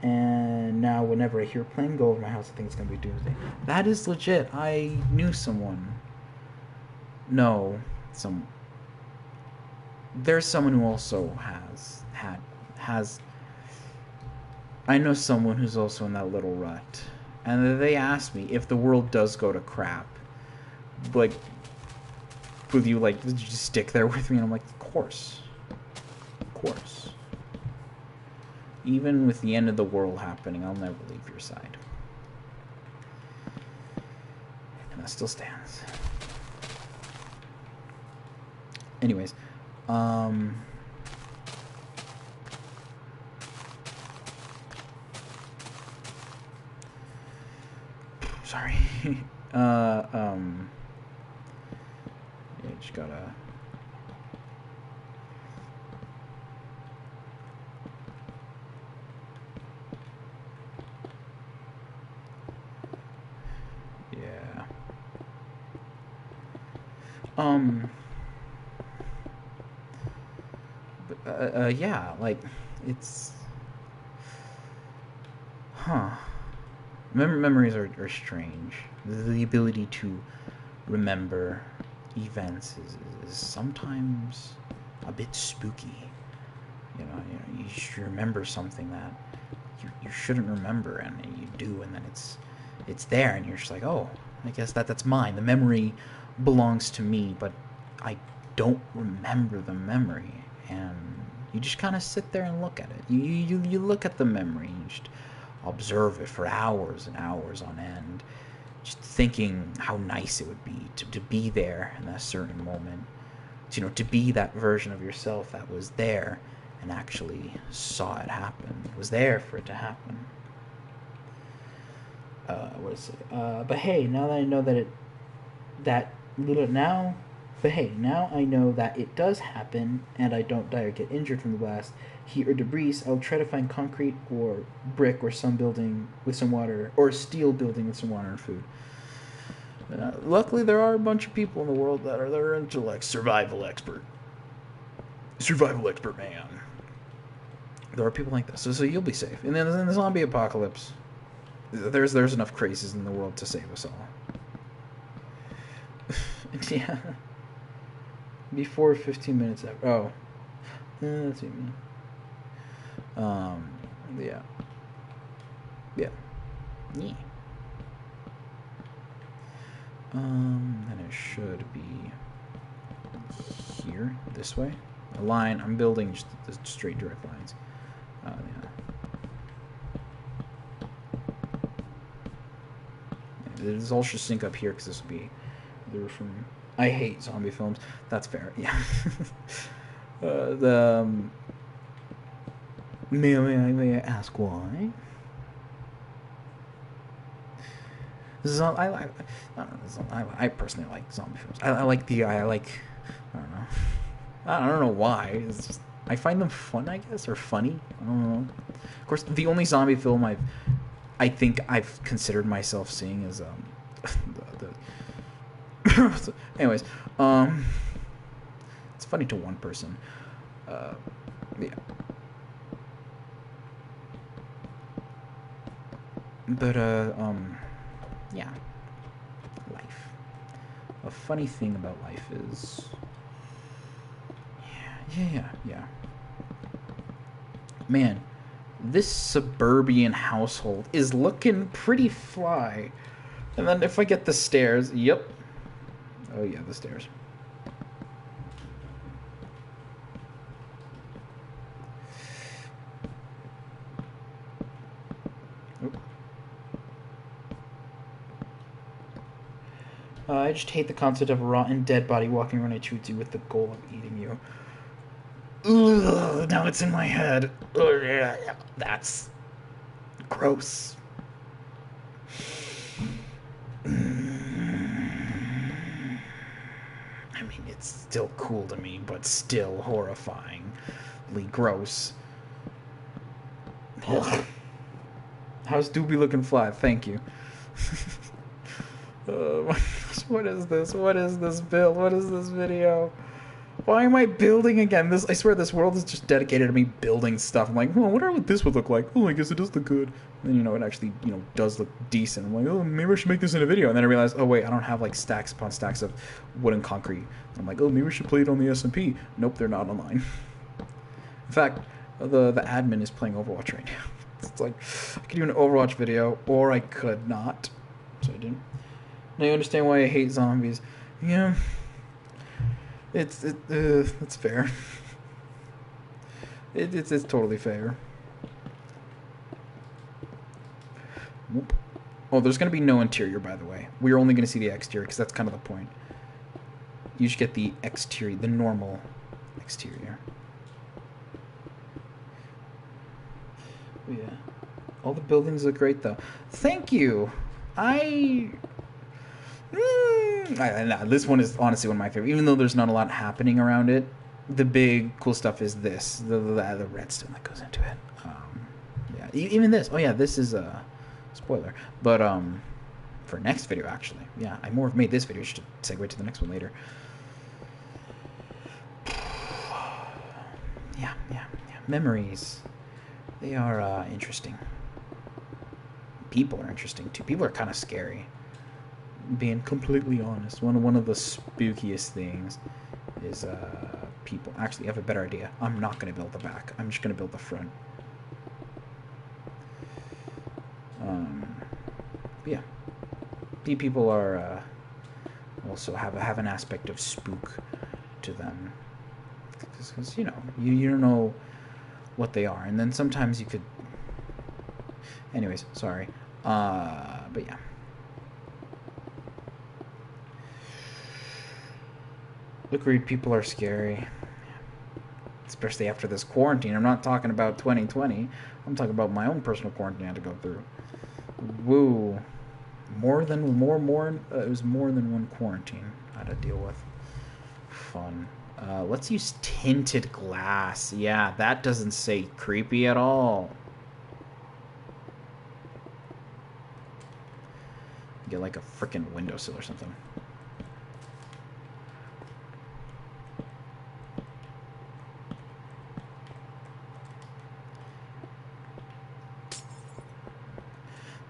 And now whenever I hear a plane go over my house, I think it's gonna be doomsday. That is legit. I knew someone. No, there's someone who also has. I know someone who's also in that little rut, and they asked me if the world does go to crap, like, would you just stick there with me? And I'm like, of course. Even with the end of the world happening, I'll never leave your side. that still stands. Anyways, sorry. Yeah, just gotta. Yeah. Yeah, like, it's, memories are strange. The ability to remember events is sometimes a bit spooky. You should remember something that you shouldn't remember, and you do, and then it's there, and you're just like, oh, I guess that's mine. The memory belongs to me, but I don't remember the memory, and you just kind of sit there and look at it. You look at the memory, and you just observe it for hours and hours on end, just thinking how nice it would be to be there in that certain moment, to be that version of yourself that was there and actually saw it happen, was there for it to happen. What is it? But hey, now that I know now I know that it does happen, and I don't die or get injured from the blast, heat, or debris. I'll try to find concrete or brick or some building with some water, or a steel building with some water and food. Luckily, there are a bunch of people in the world that are into like survival expert man. There are people like this, so you'll be safe. And then in the zombie apocalypse, there's enough crazies in the world to save us all. Yeah. Before 15 minutes after. Oh. That's what you mean. Yeah. Yeah. Yeah. And it should be here, this way. A line. I'm building just the straight direct lines. Yeah. This all should sync up here because this will be. They're from. I hate zombie films. That's fair. Yeah. May I ask why? I personally like zombie films. I don't know. I don't know why. It's just I find them fun, I guess, or funny. I don't know. Of course, the only zombie film I think I've considered myself seeing is anyways, it's funny to one person. Yeah. But yeah. Life. A funny thing about life is yeah. Man, this suburban household is looking pretty fly. And then if I get the stairs, yep. Oh yeah, the stairs. I just hate the concept of a rotten dead body walking around a tutu with the goal of eating you. Ugh, now it's in my head. Ugh, that's gross. I mean, it's still cool to me, but still horrifyingly gross. Ugh. How's Doobie looking flat? Thank you. What is this? What is this build? What is this video? Why am I building again? I swear this world is just dedicated to me building stuff. I'm like, I wonder what this would look like. Oh, I guess it does look good. And it actually, does look decent. I'm like, oh, maybe I should make this in a video. And then I realized, oh wait, I don't have like stacks upon stacks of wood and concrete. I'm like, oh, maybe we should play it on the SMP. Nope, they're not online. In fact, the admin is playing Overwatch right now. It's like, I could do an Overwatch video, or I could not. So I didn't. Now you understand why I hate zombies. Yeah. It's fair. It's totally fair. Whoop. Oh, there's going to be no interior, by the way. We're only going to see the exterior, because that's kind of the point. You should get the exterior, the normal exterior. Yeah. All the buildings look great, though. Thank you. This one is honestly one of my favorite. Even though there's not a lot happening around it, the big cool stuff is this. The redstone that goes into it. Yeah, even this. Oh, yeah, this is a spoiler. But for next video, actually. Yeah, I more have made this video. I should segue to the next one later. Yeah. Memories. They are interesting. People are interesting, too. People are kind of scary. Being completely honest. One of the spookiest things is people. Actually, I have a better idea. I'm not going to build the back. I'm just going to build the front. Yeah. People are also have an aspect of spook to them. Because, you don't know what they are. And then sometimes you could... Anyways, sorry. But yeah. Agreed, people are scary. Especially after this quarantine. I'm not talking about 2020. I'm talking about my own personal quarantine I had to go through. Woo. It was more than one quarantine I had to deal with. Fun. Let's use tinted glass. Yeah, that doesn't say creepy at all. Get like a freaking windowsill or something.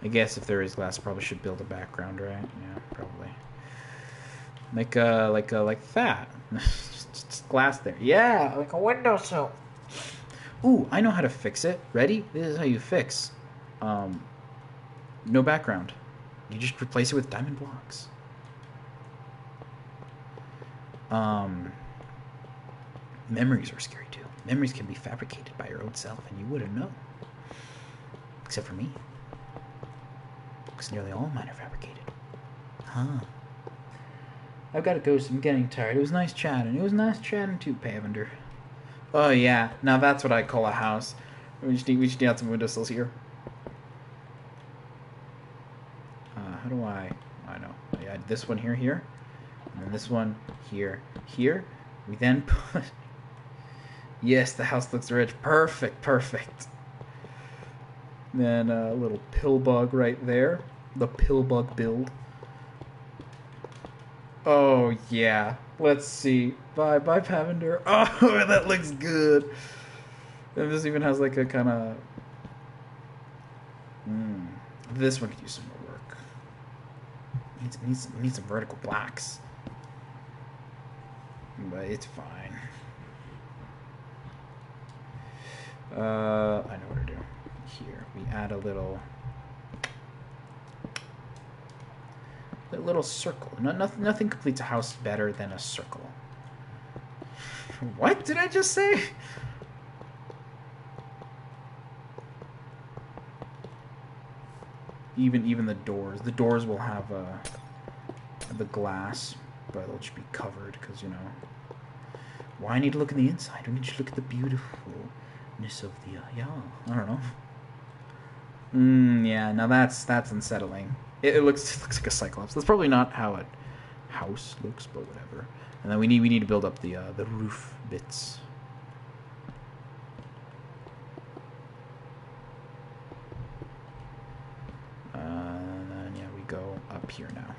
I guess if there is glass, I probably should build a background, right? Yeah, probably. Like that. just glass there. Yeah, like a windowsill. Ooh, I know how to fix it. Ready? This is how you fix. No background. You just replace it with diamond blocks. Memories are scary too. Memories can be fabricated by your own self, and you wouldn't know. Except for me. Because nearly all mine are fabricated. Huh. I've got to go, so I'm getting tired. It was nice chatting. It was nice chatting too, Pavender. Oh yeah, now that's what I call a house. We just need add some windowsills here. How do I know. I add this one here, and then this one here. We then put... Yes, the house looks rich. Perfect. Then a little pill bug right there. The pill bug build. Oh, yeah. Let's see. Bye, Pavender. Oh, that looks good. And this even has like a kind of... This one could use some more work. Needs some vertical blacks. But it's fine. I know what to do. Here, we add a little circle. Nothing completes a house better than a circle. What did I just say? Even the doors. The doors will have the glass, but they'll just be covered because why I need to look in the inside? We need to look at the beautifulness of the yeah. I don't know. Yeah, now that's unsettling. It looks like a cyclops. That's probably not how a house looks, but whatever. And then we need to build up the roof bits. And then yeah, we go up here now.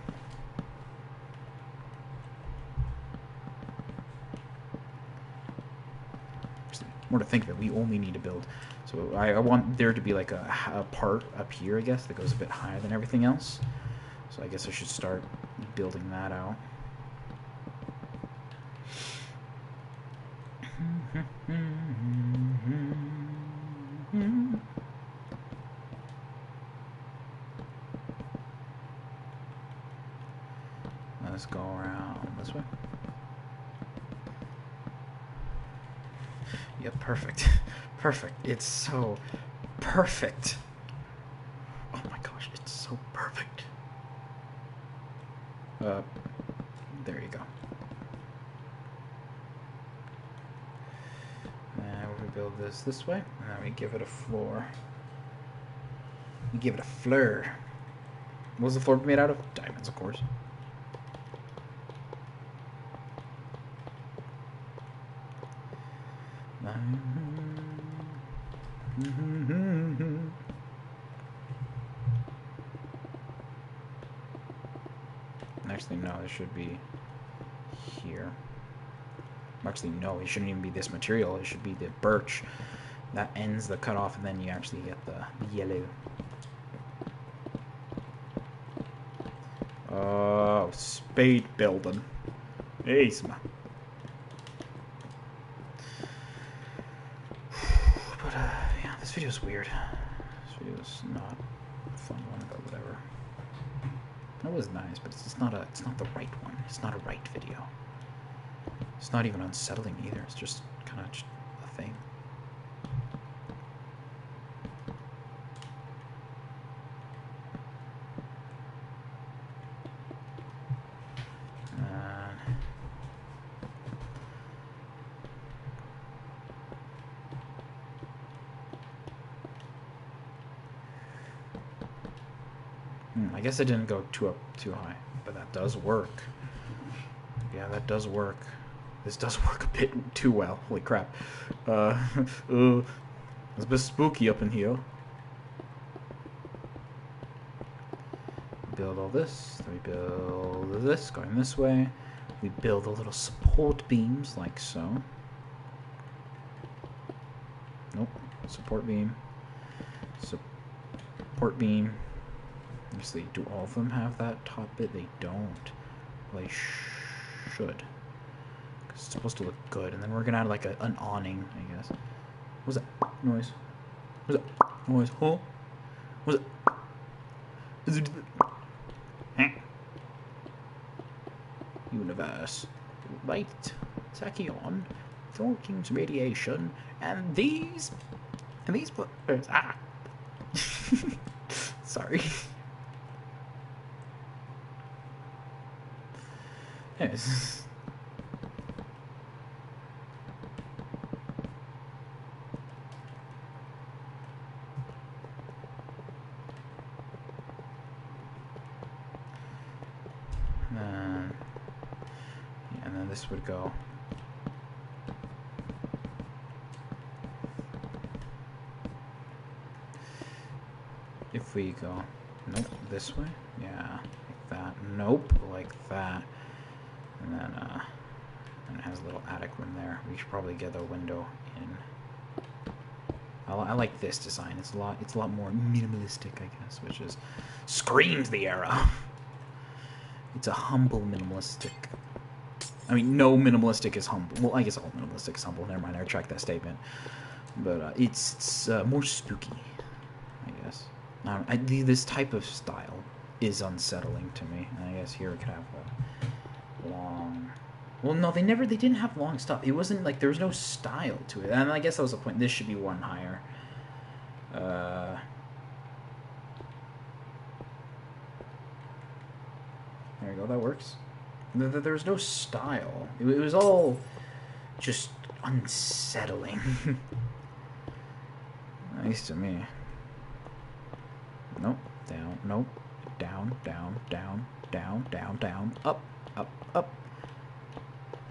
More to think of it. We only need to build. So I want there to be like a part up here, I guess, that goes a bit higher than everything else. So I guess I should start building that out. Let's go around this way. Yep, perfect. Perfect. It's so perfect. Oh my gosh, it's so so perfect. There you go. Now we build this way, and then we give it a floor. We give it a floor. What was the floor made out of? Diamonds, of course. Actually, no, it should be here. Actually, no, it shouldn't even be this material. It should be the birch. That ends the cutoff, and then you actually get the yellow. Oh, spade building. Jeez, man. But, yeah, this video's weird. This video's not a fun one, but whatever. That was nice, but it's not the right one. It's not a right video. It's not even unsettling either. It's just kind of a thing. I guess I didn't go too high, but that does work. Yeah, that does work. This does work a bit too well. Holy crap. It's a bit spooky up in here. Build all this. Then we build this going this way. We build the little support beams like so. Nope. Support beam. Support beam. Obviously, do all of them have that top bit? They don't. Well, they should. Because it's supposed to look good. And then we're going to add like an awning, I guess. What was that noise? What was that noise? Huh? What was it? Is it? Universe. Light. Tachyon. Thorking's radiation. And these. Ah. Sorry. Yes. And then this would go. If we go, nope, this way, yeah, like that, nope, like that. And then it has a little attic room there. We should probably get a window in. I like this design. It's a lot more minimalistic, I guess, which is screams the era. It's a humble minimalistic. I mean, no minimalistic is humble. Well, I guess all minimalistic is humble. Never mind, I retract that statement. But it's more spooky, I guess. This type of style is unsettling to me. And I guess here we could have a long. Well, no, they didn't have long stuff. It wasn't like there was no style to it. And I guess that was the point. This should be one higher. There you go. That works. There was no style. It was all just unsettling. Nice to me. Nope. Down. Nope. Down. Down. Down. Down. Down. Down. Up. Up. Up.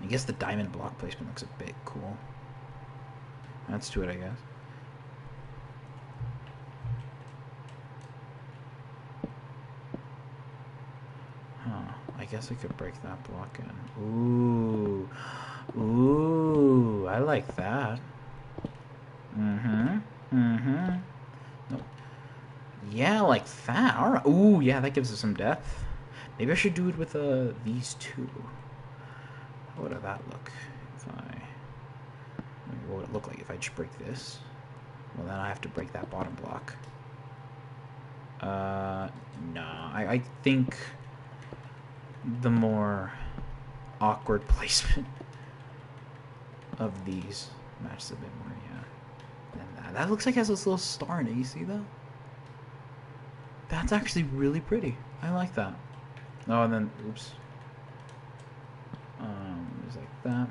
I guess the diamond block placement looks a bit cool. That's to it, I guess. Huh. I guess I could break that block in. Ooh. Ooh. I like that. Nope. Yeah, like that. Alright. Ooh, yeah, that gives us some depth. Maybe I should do it with these two. How would that look if what would it look like if I just break this? Well, then I have to break that bottom block. No. I think the more awkward placement of these matches a bit more, yeah. Than that. That looks like it has this little star in it. You see that? That's actually really pretty. I like that. Oh, and then, oops. Just like that.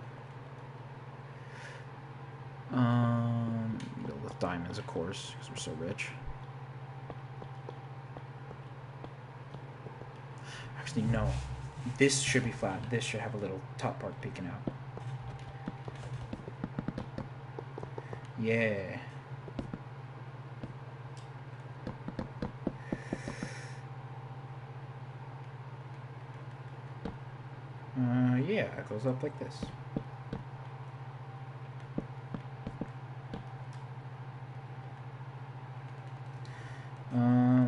Build with diamonds, of course, because we're so rich. Actually, no. This should be flat. This should have a little top part peeking out. Yeah. Yeah, it goes up like this.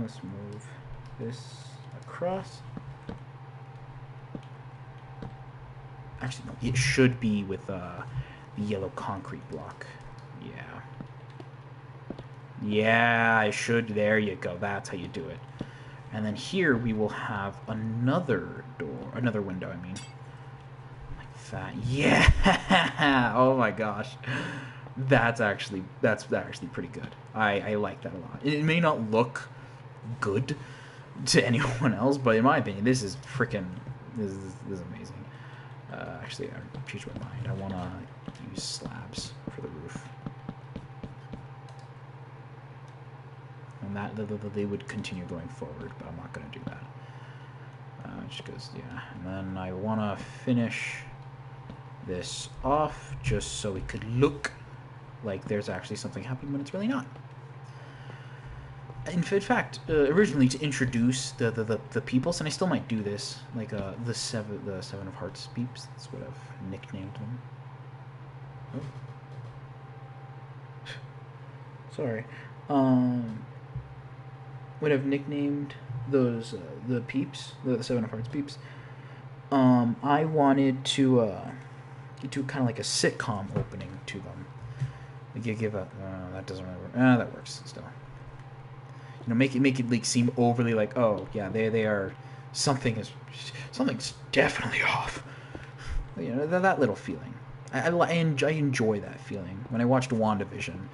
Let's move this across. Actually, no, it should be with the yellow concrete block. Yeah. Yeah, I should. There you go. That's how you do it. And then here we will have another door, another window, I mean. Like that. Yeah! Oh my gosh. That's actually pretty good. I like that a lot. It may not look good to anyone else, but in my opinion, this is freaking this is amazing. Actually, I changed my mind. I want to use slabs for the roof, and that they would continue going forward, but I'm not going to do that. Just because, yeah. And then I want to finish this off just so it could look like there's actually something happening when it's really not. In fact, originally to introduce the peoples, and I still might do this, like the seven of hearts peeps. That's what I've nicknamed them. Oh. Sorry. What I've nicknamed those the peeps, the seven of hearts peeps. I wanted to do kind of like a sitcom opening to them. Like you give a that doesn't really work. That works still. You know, make it like seem overly like, oh yeah, they are something's definitely off. You know, that little feeling. I enjoy that feeling. When I watched WandaVision,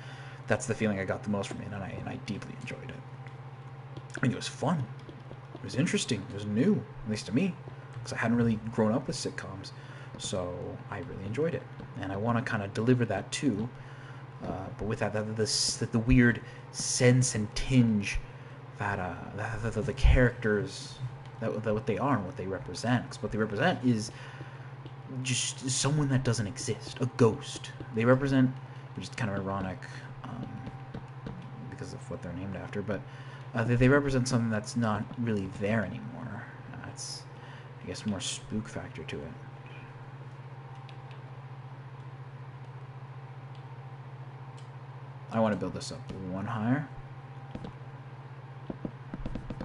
that's the feeling I got the most from it, and I deeply enjoyed it. I mean, it was fun. It was interesting. It was new, at least to me, because I hadn't really grown up with sitcoms, so I really enjoyed it, and I want to kind of deliver that too. But with that the weird sense and tinge that the characters that what they are and what they represent. Because what they represent is just someone that doesn't exist, a ghost. They represent, which is kind of ironic because of what they're named after, but they represent something that's not really there anymore. It's, I guess, more spook factor to it. I want to build this up one higher,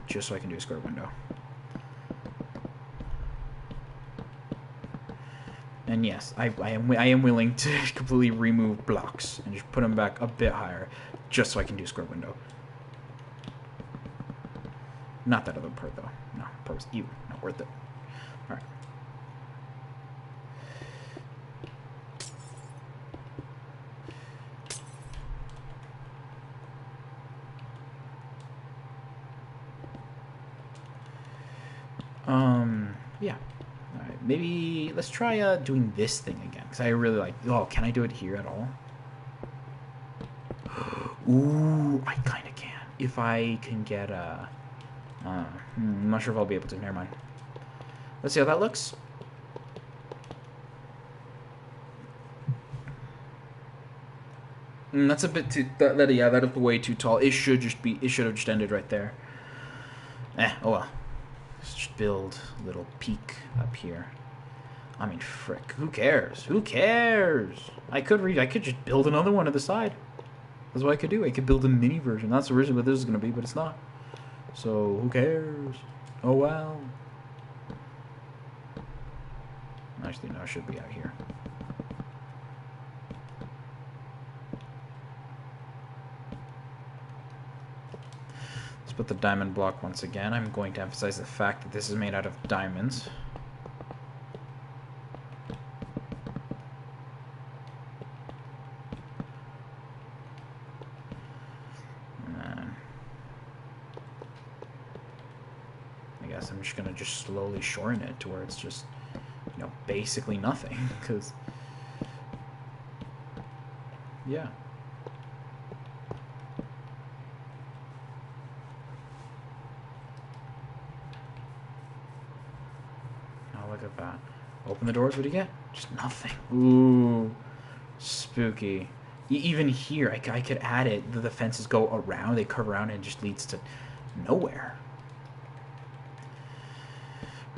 just so I can do a square window. And yes, I am willing to completely remove blocks and just put them back a bit higher, just so I can do a square window. Not that other part though. No, part was not worth it. All right. Yeah. All right, maybe let's try doing this thing again, because I really like. Oh, can I do it here at all? Ooh, I kind of can. If I can get I'm not sure if I'll be able to. Never mind. Let's see how that looks. That's a bit too. Yeah, that is way too tall. It should have just ended right there. Oh well. Let's just build a little peak up here. I mean, frick. Who cares? Who cares? I could just build another one to the side. That's what I could do. I could build a mini version. That's originally what this is going to be, but it's not. So, who cares? Oh, well. Actually, no, it should be out here. Let's put the diamond block once again. I'm going to emphasize the fact that this is made out of diamonds. guess. I'm just gonna just slowly shorten it to where it's just, you know, basically nothing. Because, yeah. Oh, look at that. Open the doors, what do you get? Just nothing. Ooh, spooky. Even here, I could add it. The fences go around, they curve around, and it just leads to nowhere.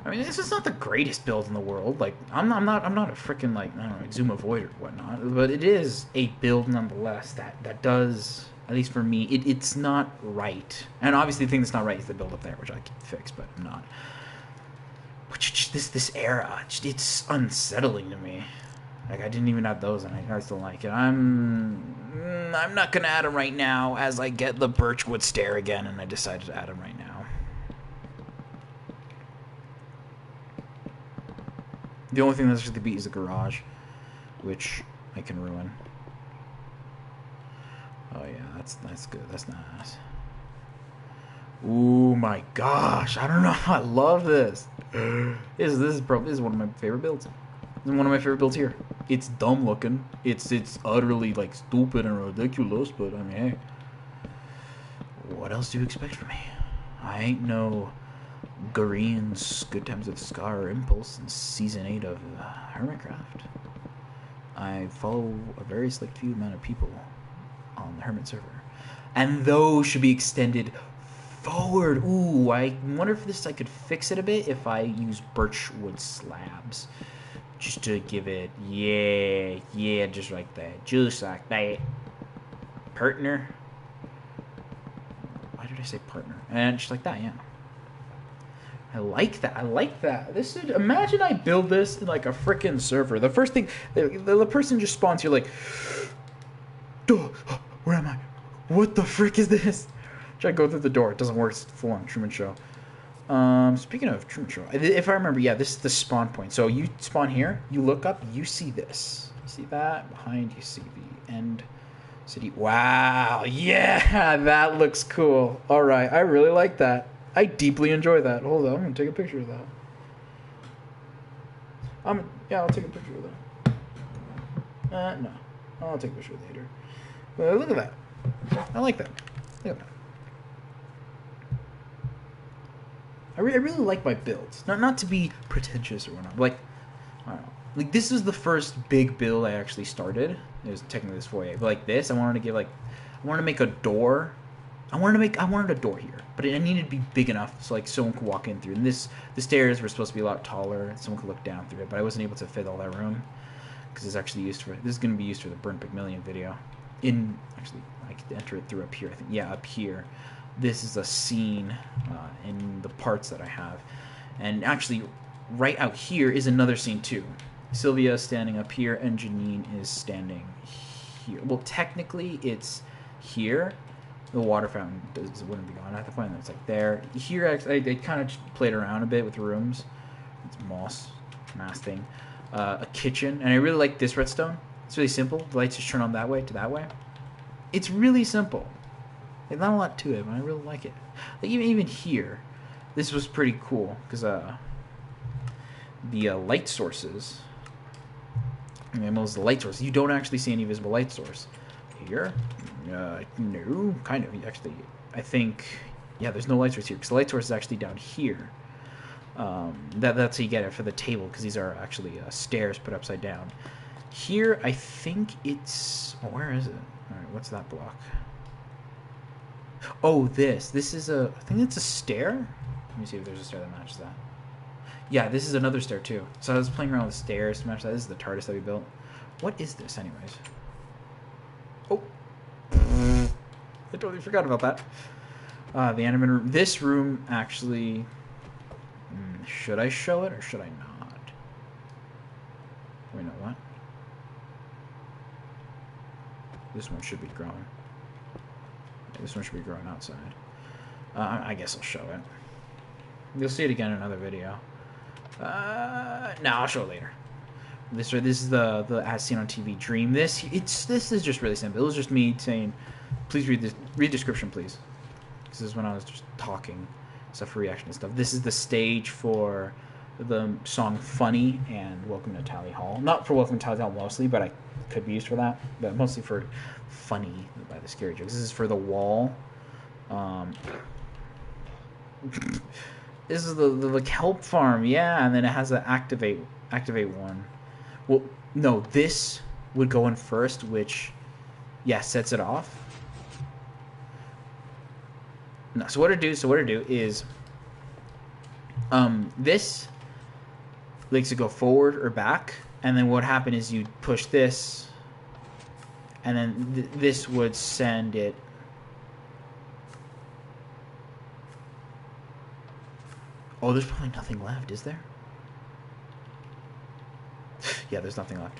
I mean, this is not the greatest build in the world. Like, I'm not a freaking, like, I don't know, Zoom avoid or whatnot. But it is a build nonetheless that does, at least for me, it's not right. And obviously the thing that's not right is the build up there, which I can fix, but I'm not. But just this era, it's unsettling to me. Like, I didn't even add those, and I still like it. I'm not gonna add them right now, as I get the birchwood stair again, and I decided to add them right now. The only thing that's really beat is the garage, which I can ruin. Oh yeah, that's good. That's nice. Ooh my gosh! I don't know. I love this. This is one of my favorite builds. This is one of my favorite builds here. It's dumb looking. It's utterly like stupid and ridiculous. But I mean, hey, what else do you expect from me? I ain't no Garian's Good Times with Scar or Impulse in Season 8 of Hermitcraft. I follow a very select few amount of people on the Hermit server. And those should be extended forward. Ooh, I wonder if I could fix it a bit if I use birchwood slabs. Just to give it, yeah, just like that. Just like that. Partner. Why did I say partner? And just like that, yeah. I like that. This is, imagine I build this in like a freaking server. The first thing, the person just spawns here like, where am I? What the frick is this? Try to go through the door. It doesn't work. It's full on Truman Show. Speaking of Truman Show, if I remember, yeah, this is the spawn point. So you spawn here, you look up, you see this. You see that? Behind you see the end city. Wow, yeah, that looks cool. All right, I really like that. I deeply enjoy that. Hold on, I'm gonna take a picture of that. I'll take a picture of that. No, I'll take a picture later. Look at that. I like that. Look at that. I really like my builds. Not to be pretentious or whatnot. But like, I don't know. Like, this is the first big build I actually started. It was technically this foyer, but like this, I wanted to make a door. I wanted a door here, but it needed to be big enough so like someone could walk in through. And the stairs were supposed to be a lot taller, someone could look down through it. But I wasn't able to fit all that room because this is going to be used for the Burnt McMillian video. Actually, I could enter it through up here. I think, yeah, up here. This is a scene in the parts that I have, and actually, right out here is another scene too. Sylvia is standing up here, and Janine is standing here. Well, technically, it's here. The water fountain wouldn't be on at the point. It's like there. Here, I kind of played around a bit with rooms. It's moss thing. A kitchen, and I really like this redstone. It's really simple. The lights just turn on that way to that way. It's really simple. There's not a lot to it, but I really like it. Like even here, this was pretty cool because the light sources. I mean, most of the light sources, you don't actually see any visible light source here. No, kind of. Actually, I think, yeah, there's no light source here because the light source is actually down here. That's how you get it for the table because these are actually stairs put upside down. Here, I think it's. Oh, where is it? All right, what's that block? Oh, this is a. I think it's a stair. Let me see if there's a stair that matches that. Yeah, this is another stair too. So I was playing around with stairs to match that. This is the TARDIS that we built. What is this, anyways? Oh, I totally forgot about that. The animate room. This room actually. Should I show it or should I not? Wait, no, what? This one should be growing. This one should be growing outside. I guess I'll show it. You'll see it again in another video. No, I'll show it later. This is the as seen on TV dream. This is just really simple. It was just me saying, please read description, please. This is when I was just talking. stuff for reaction and stuff. This is the stage for the song Funny and Welcome to Tally Hall. Not for Welcome to Tally Hall mostly, but I could be used for that. But mostly for Funny by the Scary Jokes. This is for the wall. This is the Kelp Farm, yeah, and then it has the activate one. Well, no, this would go in first, which, yeah, sets it off. No, so what I do is, this likes to go forward or back, and then what happened is you push this, and then this would send it. Oh, there's probably nothing left, is there? Yeah, there's nothing left.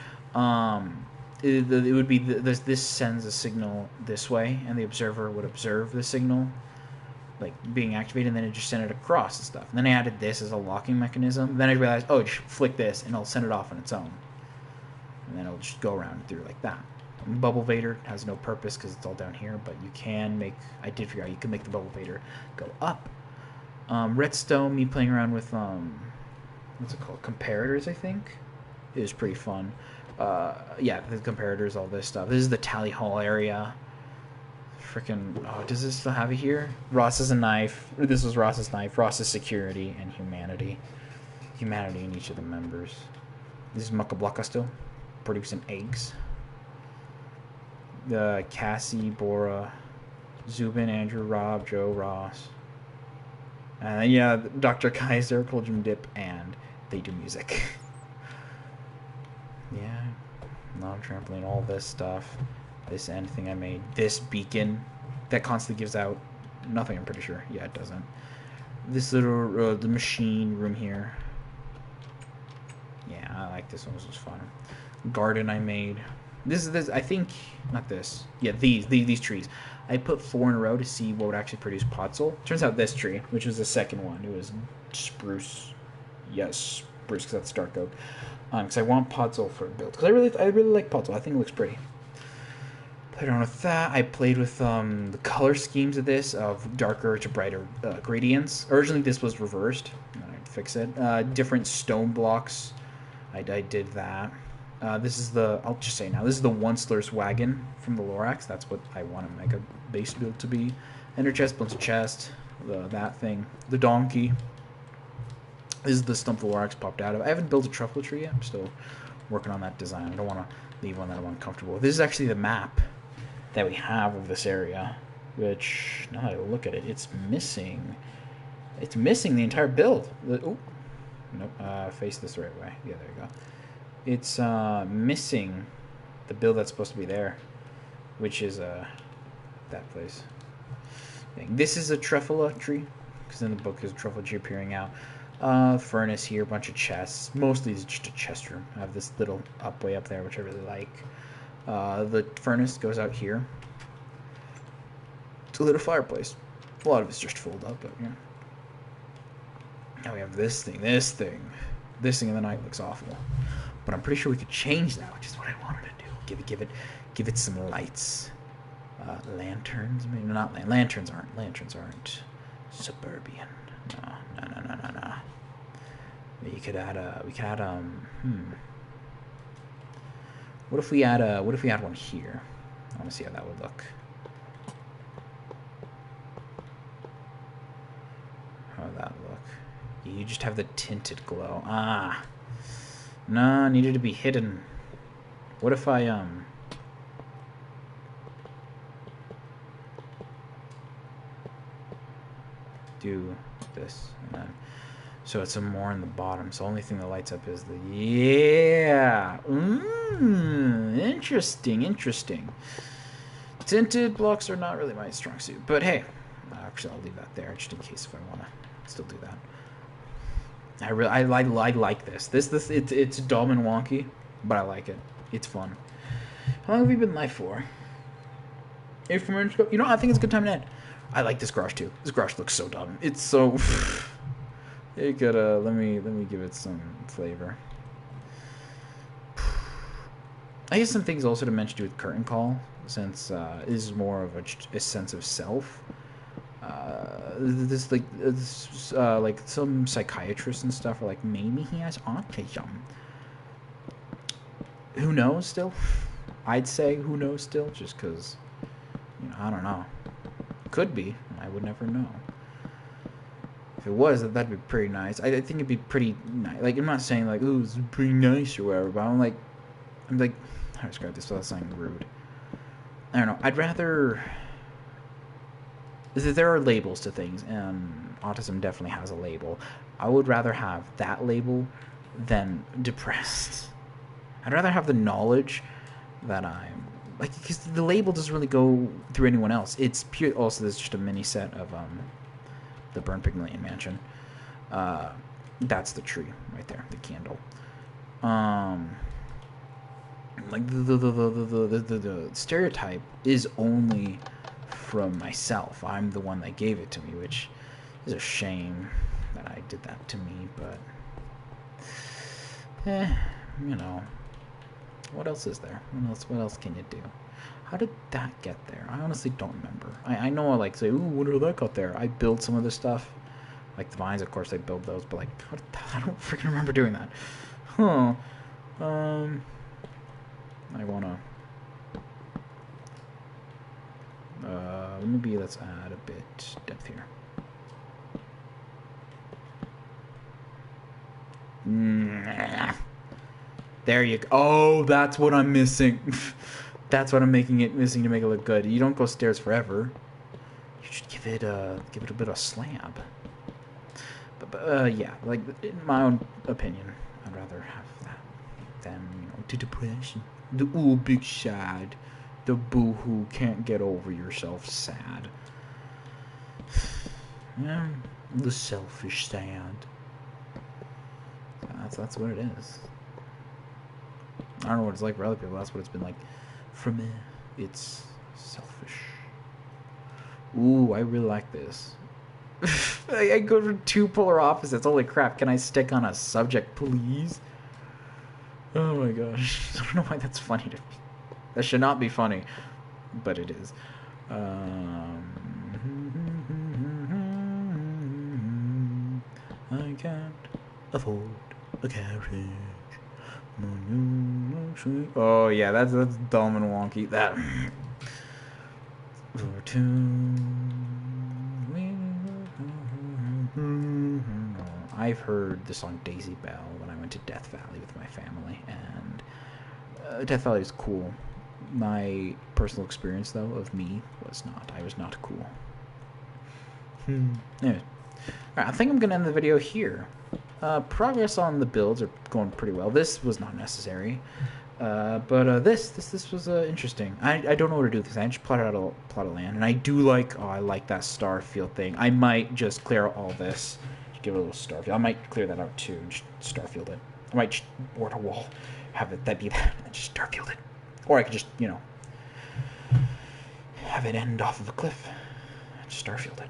It would be this sends a signal this way, and the observer would observe the signal, like being activated, and then it just sent it across and stuff. And then I added this as a locking mechanism. Then I realized, oh, just flick this, and it'll send it off on its own, and then it'll just go around and through like that. Bubble Vader has no purpose because it's all down here, but you can make. I did figure out you can make the Bubble Vader go up. Redstone, me playing around with what's it called? Comparators, I think. It was pretty fun. Yeah, the comparators, all this stuff. This is the Tally Hall area. Freaking, oh, does this still have it here? Ross is a knife. This was Ross's knife. Ross's security and humanity. Humanity in each of the members. This is Muckablocka still, producing eggs. Cassie, Bora, Zubin, Andrew, Rob, Joe, Ross. And then, yeah, Dr. Kaiser, Cold Jim Dip, and they do music. Yeah, non-trampoline, all this stuff. This end thing I made. This beacon that constantly gives out nothing, I'm pretty sure. Yeah, it doesn't. This little the machine room here. Yeah, I like this one. This was fun. Garden I made. This I think, not this. Yeah, these trees. I put 4 in a row to see what would actually produce podzol. Turns out this tree, which was the second one, it was spruce. Yes, spruce, because that's dark oak. Because I want podzol for a build. Because I really like podzol. I think it looks pretty. Played around with that. I played with the color schemes of this, of darker to brighter gradients. Originally, this was reversed. I'd fix it. Different stone blocks. I did that. This is I'll just say now, this is the Onceler's wagon from the Lorax. That's what I want a Megabase build to be. Ender chest, bunch of chest, that thing. The donkey. This is the stump the Lorax popped out of. I haven't built a truffle tree yet. I'm still working on that design. I don't want to leave one that I'm uncomfortable with. This is actually the map that we have of this area, which, now that I look at it, it's missing. It's missing the entire build. Oh, nope. Face this the right way. Yeah, there you go. It's missing the build that's supposed to be there, which is that place. This is a truffle tree, because in the book there's a truffle tree appearing out. Furnace here, a bunch of chests. Mostly it's just a chest room. I have this little way up there, which I really like. The furnace goes out here to lit a fireplace. A lot of it's just filled up, but yeah. Now we have this thing. This thing in the night looks awful, but I'm pretty sure we could change that, which is what I wanted to do. Give it some lights. Lanterns, maybe not. Lanterns aren't suburban. No. We could add what if we add one here? I want to see how that would look. How would that look? You just have the tinted glow. No, needed to be hidden. What if I do this, and then so it's some more in the bottom. So the only thing that lights up is the interesting. Tinted blocks are not really my strong suit, but hey, actually I'll leave that there just in case if I want to still do that. I like this. It's dumb and wonky, but I like it. It's fun. How long have you been live for? 8 minutes ago. You know, I think it's a good time to end. I like this garage too. This garage looks so dumb. It's so. It could let me give it some flavor. I guess some things also to mention with curtain call, since this is more of a sense of self. like some psychiatrists and stuff are like, maybe he has autism. Who knows still? I'd say who knows still, just because, I don't know. Could be. I would never know. If it was, that'd be pretty nice. I think it'd be pretty nice. Like, I'm not saying like, ooh, it's pretty nice or whatever, but I'm like, how to describe this without sounding rude? I don't know. I'd rather. There are labels to things, and autism definitely has a label. I would rather have that label than depressed. I'd rather have the knowledge that I'm like, because the label doesn't really go through anyone else. It's pure. Also, there's just a mini set of the Burnt Pygmalion Mansion. That's the tree right there, the candle. Like the stereotype is only from myself. I'm the one that gave it to me, which is a shame that I did that to me. But what else is there? What else can you do? How did that get there? I honestly don't remember. I know I like say, ooh, what did that got there? I build some of this stuff. Like the vines, of course, I build those, but like, I don't freaking remember doing that. Huh. I wanna. Maybe let's add a bit depth here. There you go. Oh, that's what I'm missing. That's what I'm making it missing to make it look good. You don't go stairs forever. You should give it a bit of slab. But yeah, like in my own opinion, I'd rather have that than the depression, the ooh big sad, the boo-hoo can't get over yourself sad. Yeah, the selfish sad. That's what it is. I don't know what it's like for other people. That's what it's been like for me. It's selfish. Ooh, I really like this. I go for two polar opposites. Holy crap, can I stick on a subject, please? Oh my gosh. I don't know why that's funny to me. That should not be funny, but it is. I can't afford a carriage. Oh yeah, that's dumb and wonky. That. I've heard the song Daisy Bell when I went to Death Valley with my family, and Death Valley is cool. My personal experience, though, of me was not. I was not cool. Anyway. Alright, I think I'm going to end the video here. Progress on the builds are going pretty well. This was not necessary. But this was interesting. I don't know what to do with this. I just plotted out a plot of land. And I do like, I like that star field thing. I might just clear out all this. Just give it a little star field. I might clear that out too and just star field it. I might just board a wall. Have it, that be that. And then just star field it. Or I could just, have it end off of a cliff. And just star field it.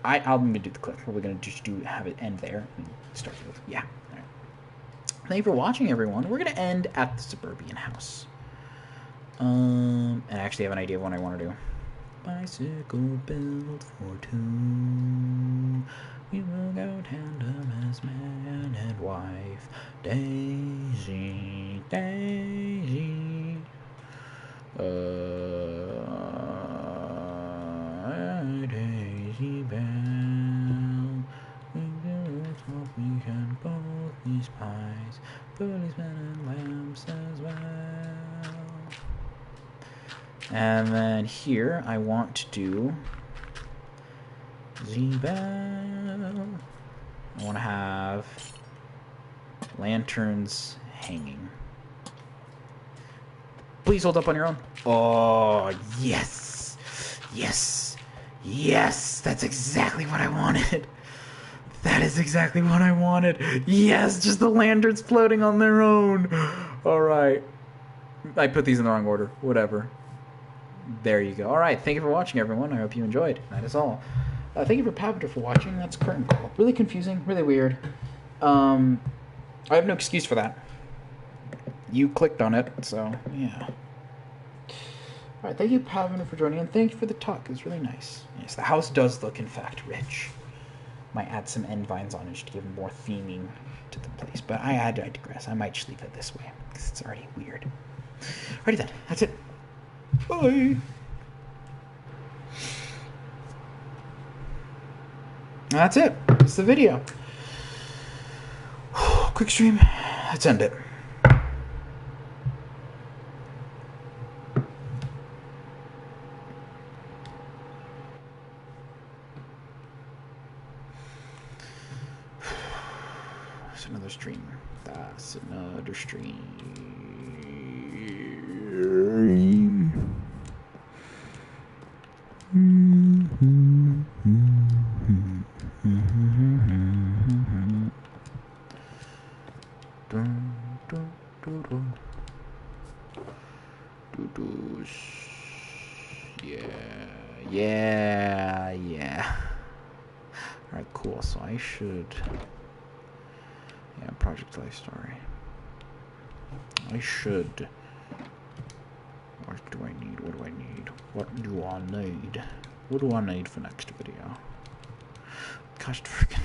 I'm going to do the cliff. We're going to just have it end there. And star field. Yeah. All right. Thank you for watching, everyone. We're going to end at the suburban house. And I actually have an idea of what I want to do. Bicycle built for two. We will go tandem as man and wife. Daisy, Daisy. Daisy Bell. We can both these pies, policemen and lamps as well. And then here I want to do Z-Bell. I want to have lanterns hanging. Please hold up on your own. Oh, yes. Yes. Yes. That's exactly what I wanted. That is exactly what I wanted. Yes, just the lanterns floating on their own. All right. I put these in the wrong order. Whatever. There you go. All right. Thank you for watching, everyone. I hope you enjoyed. That is all. Thank you for Paviter for watching. That's curtain call. Really confusing. Really weird. I have no excuse for that. You clicked on it, so yeah. Alright, thank you, Pavan, for joining, and thank you for the talk. It was really nice. Yes, the house does look, in fact, rich. Might add some end vines on it just to give more theming to the place. But I digress. I might just leave it this way, because it's already weird. Alrighty then, that's it. Bye! That's it. That's the video. Quick stream. Let's end it. That's another stream. That's another stream. Yeah. Alright, cool. So I should... Yeah, Project Life Story. I should... What do I need? What do I need? What do I need? What do I need for next video? Gosh, freaking...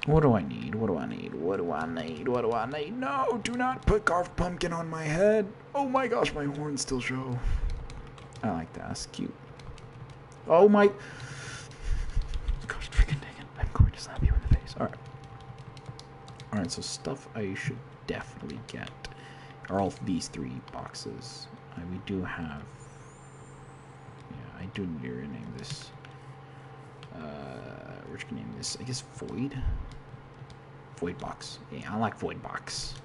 What do I need? What do I need? What do I need? What do I need? No! Do not put carved pumpkin on my head! Oh my gosh, my horns still show. I like that. That's cute. Oh my... Gosh, freaking dang it. I'm going to slap you in the face. Alright. Alright, so stuff I should definitely get are all these 3 boxes. We do have... Yeah, I do need to rename this. We're just gonna name this, I guess, Void? Void Box. Yeah, I like Void Box.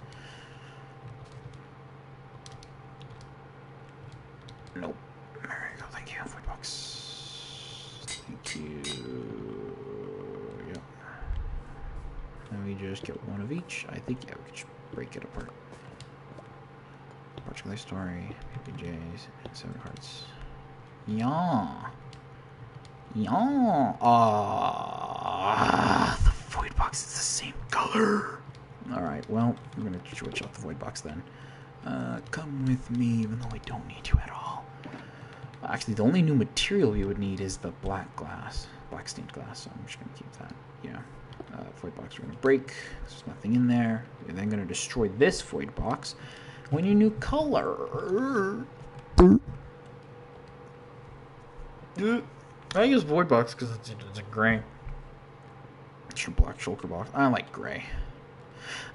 Nope. There you go, thank you, Void Box. Thank you. Yep. And we just get one of each. I think, yeah, we could just break it apart. Project Life Story, PPJs, 7 cards. Yeah. Yeah. The Void Box is the same color. Alright, well, we're going to switch out the Void Box then. Come with me, even though I don't need you at all. Actually, the only new material we would need is the black glass. Black stained glass, so I'm just going to keep that. Yeah. Void Box we're going to break. There's nothing in there. We're then going to destroy this Void Box. When your new color... I use Void Box because it's a gray. It's your black shulker box. I like gray.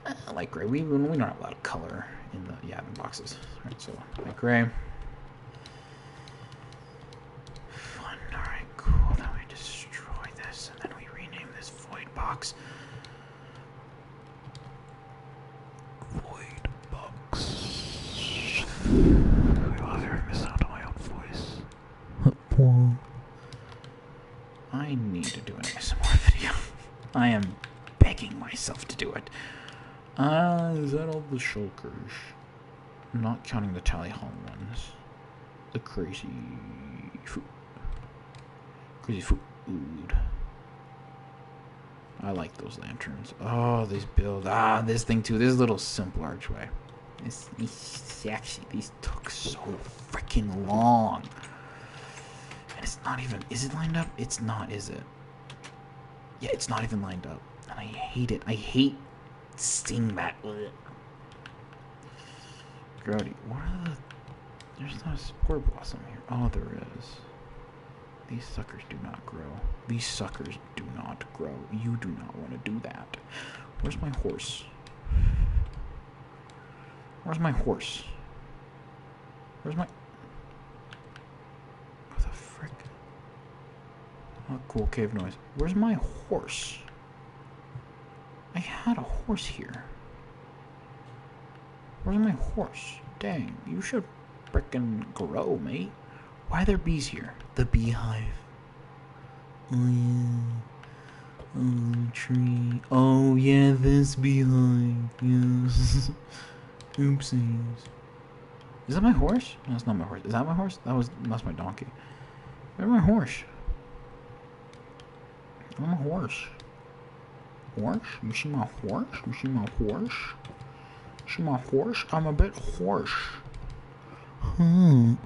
I like gray. We don't have a lot of color in the boxes. Alright, so I like gray. Fun. Alright, cool. Then we destroy this and then we rename this Void Box. Void Box. I missed out on my own voice. I need to do an ASMR video. I am begging myself to do it. Is that all the shulkers? Not counting the tally hall ones. The crazy food. I like those lanterns. Oh, these build. This thing too. This little simple archway. These took so freaking long. And it's not even... Is it lined up? It's not, is it? Yeah, it's not even lined up. And I hate it. I hate seeing that. Grody, what are the... There's not a spore blossom here. Oh, there is. These suckers do not grow. These suckers do not grow. You do not want to do that. Where's my horse? Where's my horse? Where's my... What the frick? Oh, cool cave noise. Where's my horse? I had a horse here. Where's my horse? Dang, you should frickin' grow, mate. Why are there bees here? The beehive. Oh, yeah. Oh, tree. Oh, yeah, this beehive. Yes. Oopsies. Is that my horse? No, that's not my horse. Is that my horse? That's my donkey. Where's my horse? Where's my horse? Horse? You see my horse? You see my horse? See my horse? I'm a bit hoarse. Okay.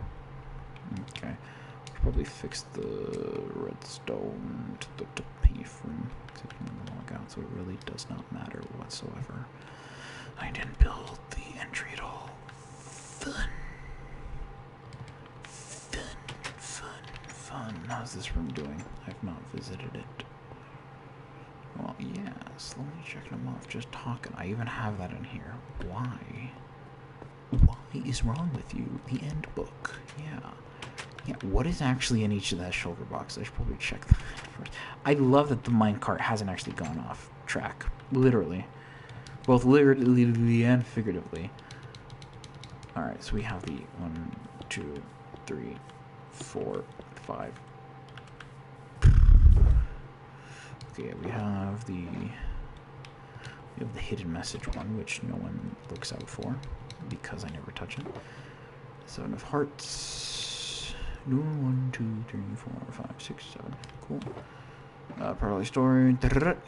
Probably fix the redstone to the payphone. So you can log out, so it really does not matter whatsoever. I didn't build the entry at all. Fun. How's this room doing? I've not visited it. Well, yeah, slowly checking them off, just talking. I even have that in here. Why? What is wrong with you? The end book. Yeah, what is actually in each of that shulker box? I should probably check that first. I love that the minecart hasn't actually gone off track. Literally. Both literally and figuratively. Alright, so we have the 1, 2, 3, 4, 5. Okay, we have the hidden message one, which no one looks out for because I never touch it. 7 of hearts. No, 1, 2, 3, 4, 5, 6, 7. Cool. Probably story. Yep.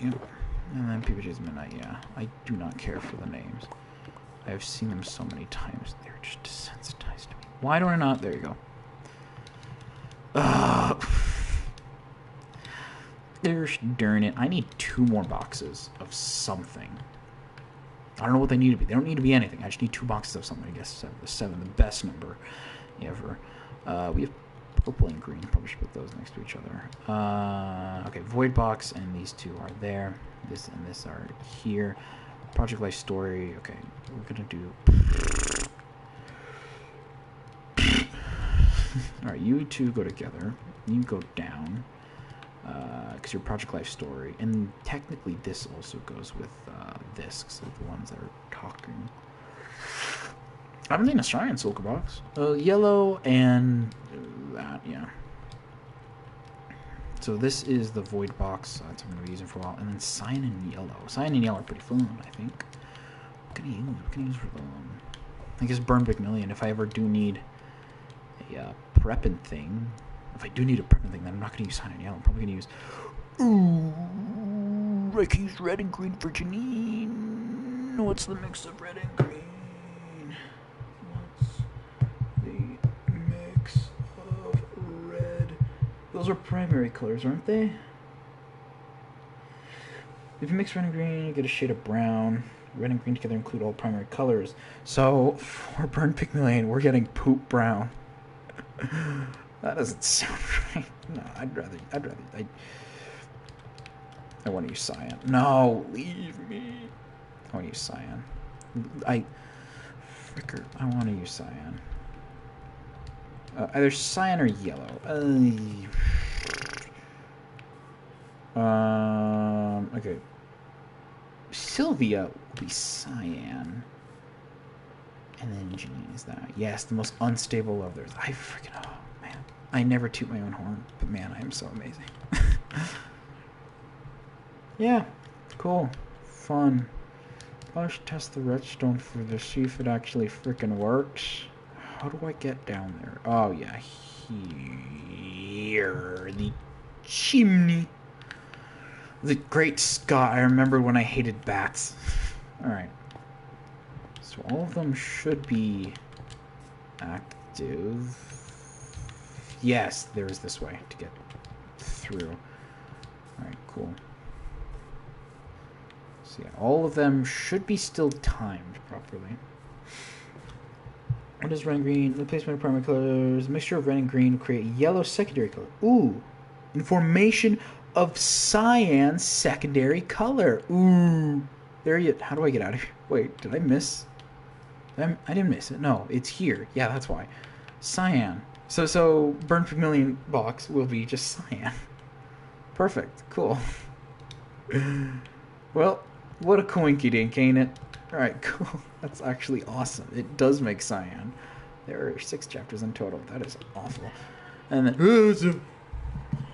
And then PPG's Midnight. Yeah, I do not care for the names. I have seen them so many times. They're just desensitized to me. Why do I not? There you go. There's darn it. I need 2 more boxes of something. I don't know what they need to be. They don't need to be anything. I just need 2 boxes of something. I guess 7, the best number ever. We have purple and green. Probably should put those next to each other. Okay, void box and these 2 are there. This and this are here. Project Life Story. Okay, we're gonna do. All right, you 2 go together. You go down. Because your Project Life Story, and technically this also goes with this, so the ones that are talking. I haven't seen a Science Silker box. Yellow and that, yeah. So this is the void box that I'm going to be using for a while, and then cyan and yellow. Cyan and yellow are pretty fun, I think. What can I use for the I guess burn big million if I ever do need a prepping thing. If I do need a prepping thing, then I'm not going to use cyan and yellow. I'm probably going to use... Ooh, I can use red and green for Janine. What's the mix of red and green? What's the mix of red? Those are primary colors, aren't they? If you mix red and green, you get a shade of brown. Red and green together include all primary colors. So, for burn pygmalion, we're getting poop brown. That doesn't sound right. No, I want to use cyan. No, leave me. I want to use cyan. I want to use cyan. Either cyan or yellow. Okay. Sylvia will be cyan. And then Janine is that. Yes, the most unstable of theirs. I freaking... Oh, man. I never toot my own horn. But, man, I am so amazing. Yeah. Cool. Fun. Probably should test the redstone for this. See if it actually freaking works. How do I get down there? Oh, yeah. Here. The chimney. The Great Scott. I remember when I hated bats. Alright. So all of them should be active. Yes, there's this way to get through. Alright, cool. So yeah, all of them should be still timed properly. What is red and green? The placement of primary colors. A mixture of red and green will create a yellow secondary color. Ooh. In formation of cyan secondary color. Ooh. There you... How do I get out of here? Wait, did I miss... I didn't miss it. No, it's here. Yeah, that's why. Cyan. So burn pygmalion box will be just cyan. Perfect. Cool. Well, what a coinky dink, ain't it? Alright, cool. That's actually awesome. It does make cyan. There are 6 chapters in total. That is awful. And then...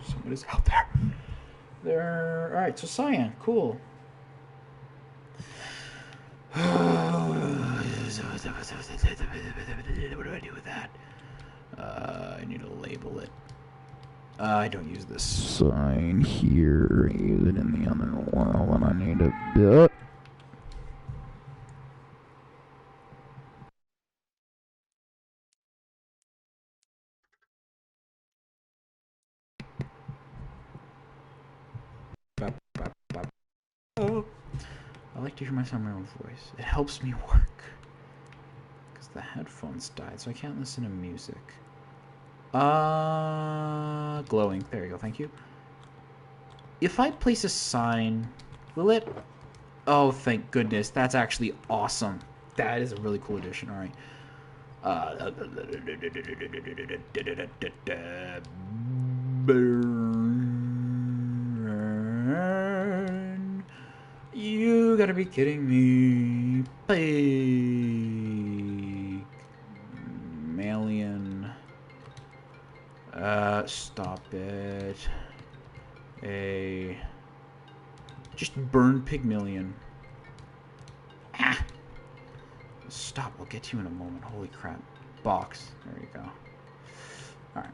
Somebody's out there. Alright, so cyan. Cool. What do I do with that? I need to label it. I don't use this sign here. I use it in the other one when I need to do it. like to hear myself in my own voice. It helps me work. Because the headphones died, so I can't listen to music. Glowing. There you go, thank you. If I place a sign, will it... Oh, thank goodness. That's actually awesome. That is a really cool addition, alright. Burn. You gotta be kidding me. Pygmalion. Stop it. Just burn Pygmalion. Ah! Stop, I'll get to you in a moment. Holy crap. Box. There you go. Alright.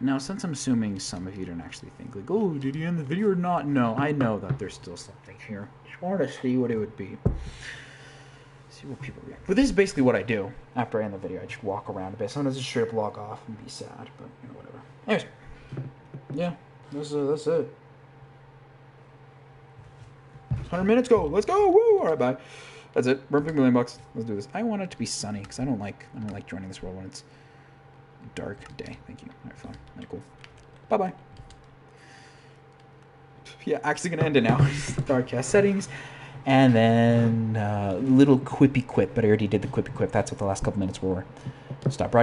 Now, since I'm assuming some of you don't actually think, like, oh, did he end the video or not? No, I know that there's still something here. Just wanted to see what it would be. See what people react. But this is basically what I do after I end the video. I just walk around a bit. Sometimes I just straight up log off and be sad, but, you know, whatever. Anyways. Yeah, that's it. 100 minutes, go. Let's go. Woo! Alright, bye. That's it. Burn $1 million. Let's do this. I want it to be sunny because I don't like joining this world when it's dark day. Thank you. Alright, fine. Alright, cool. Bye bye. Yeah, actually gonna end it now. Darkcast settings, and then little quippy quip. But I already did the quippy quip. That's what the last couple minutes were. Stop broadcasting.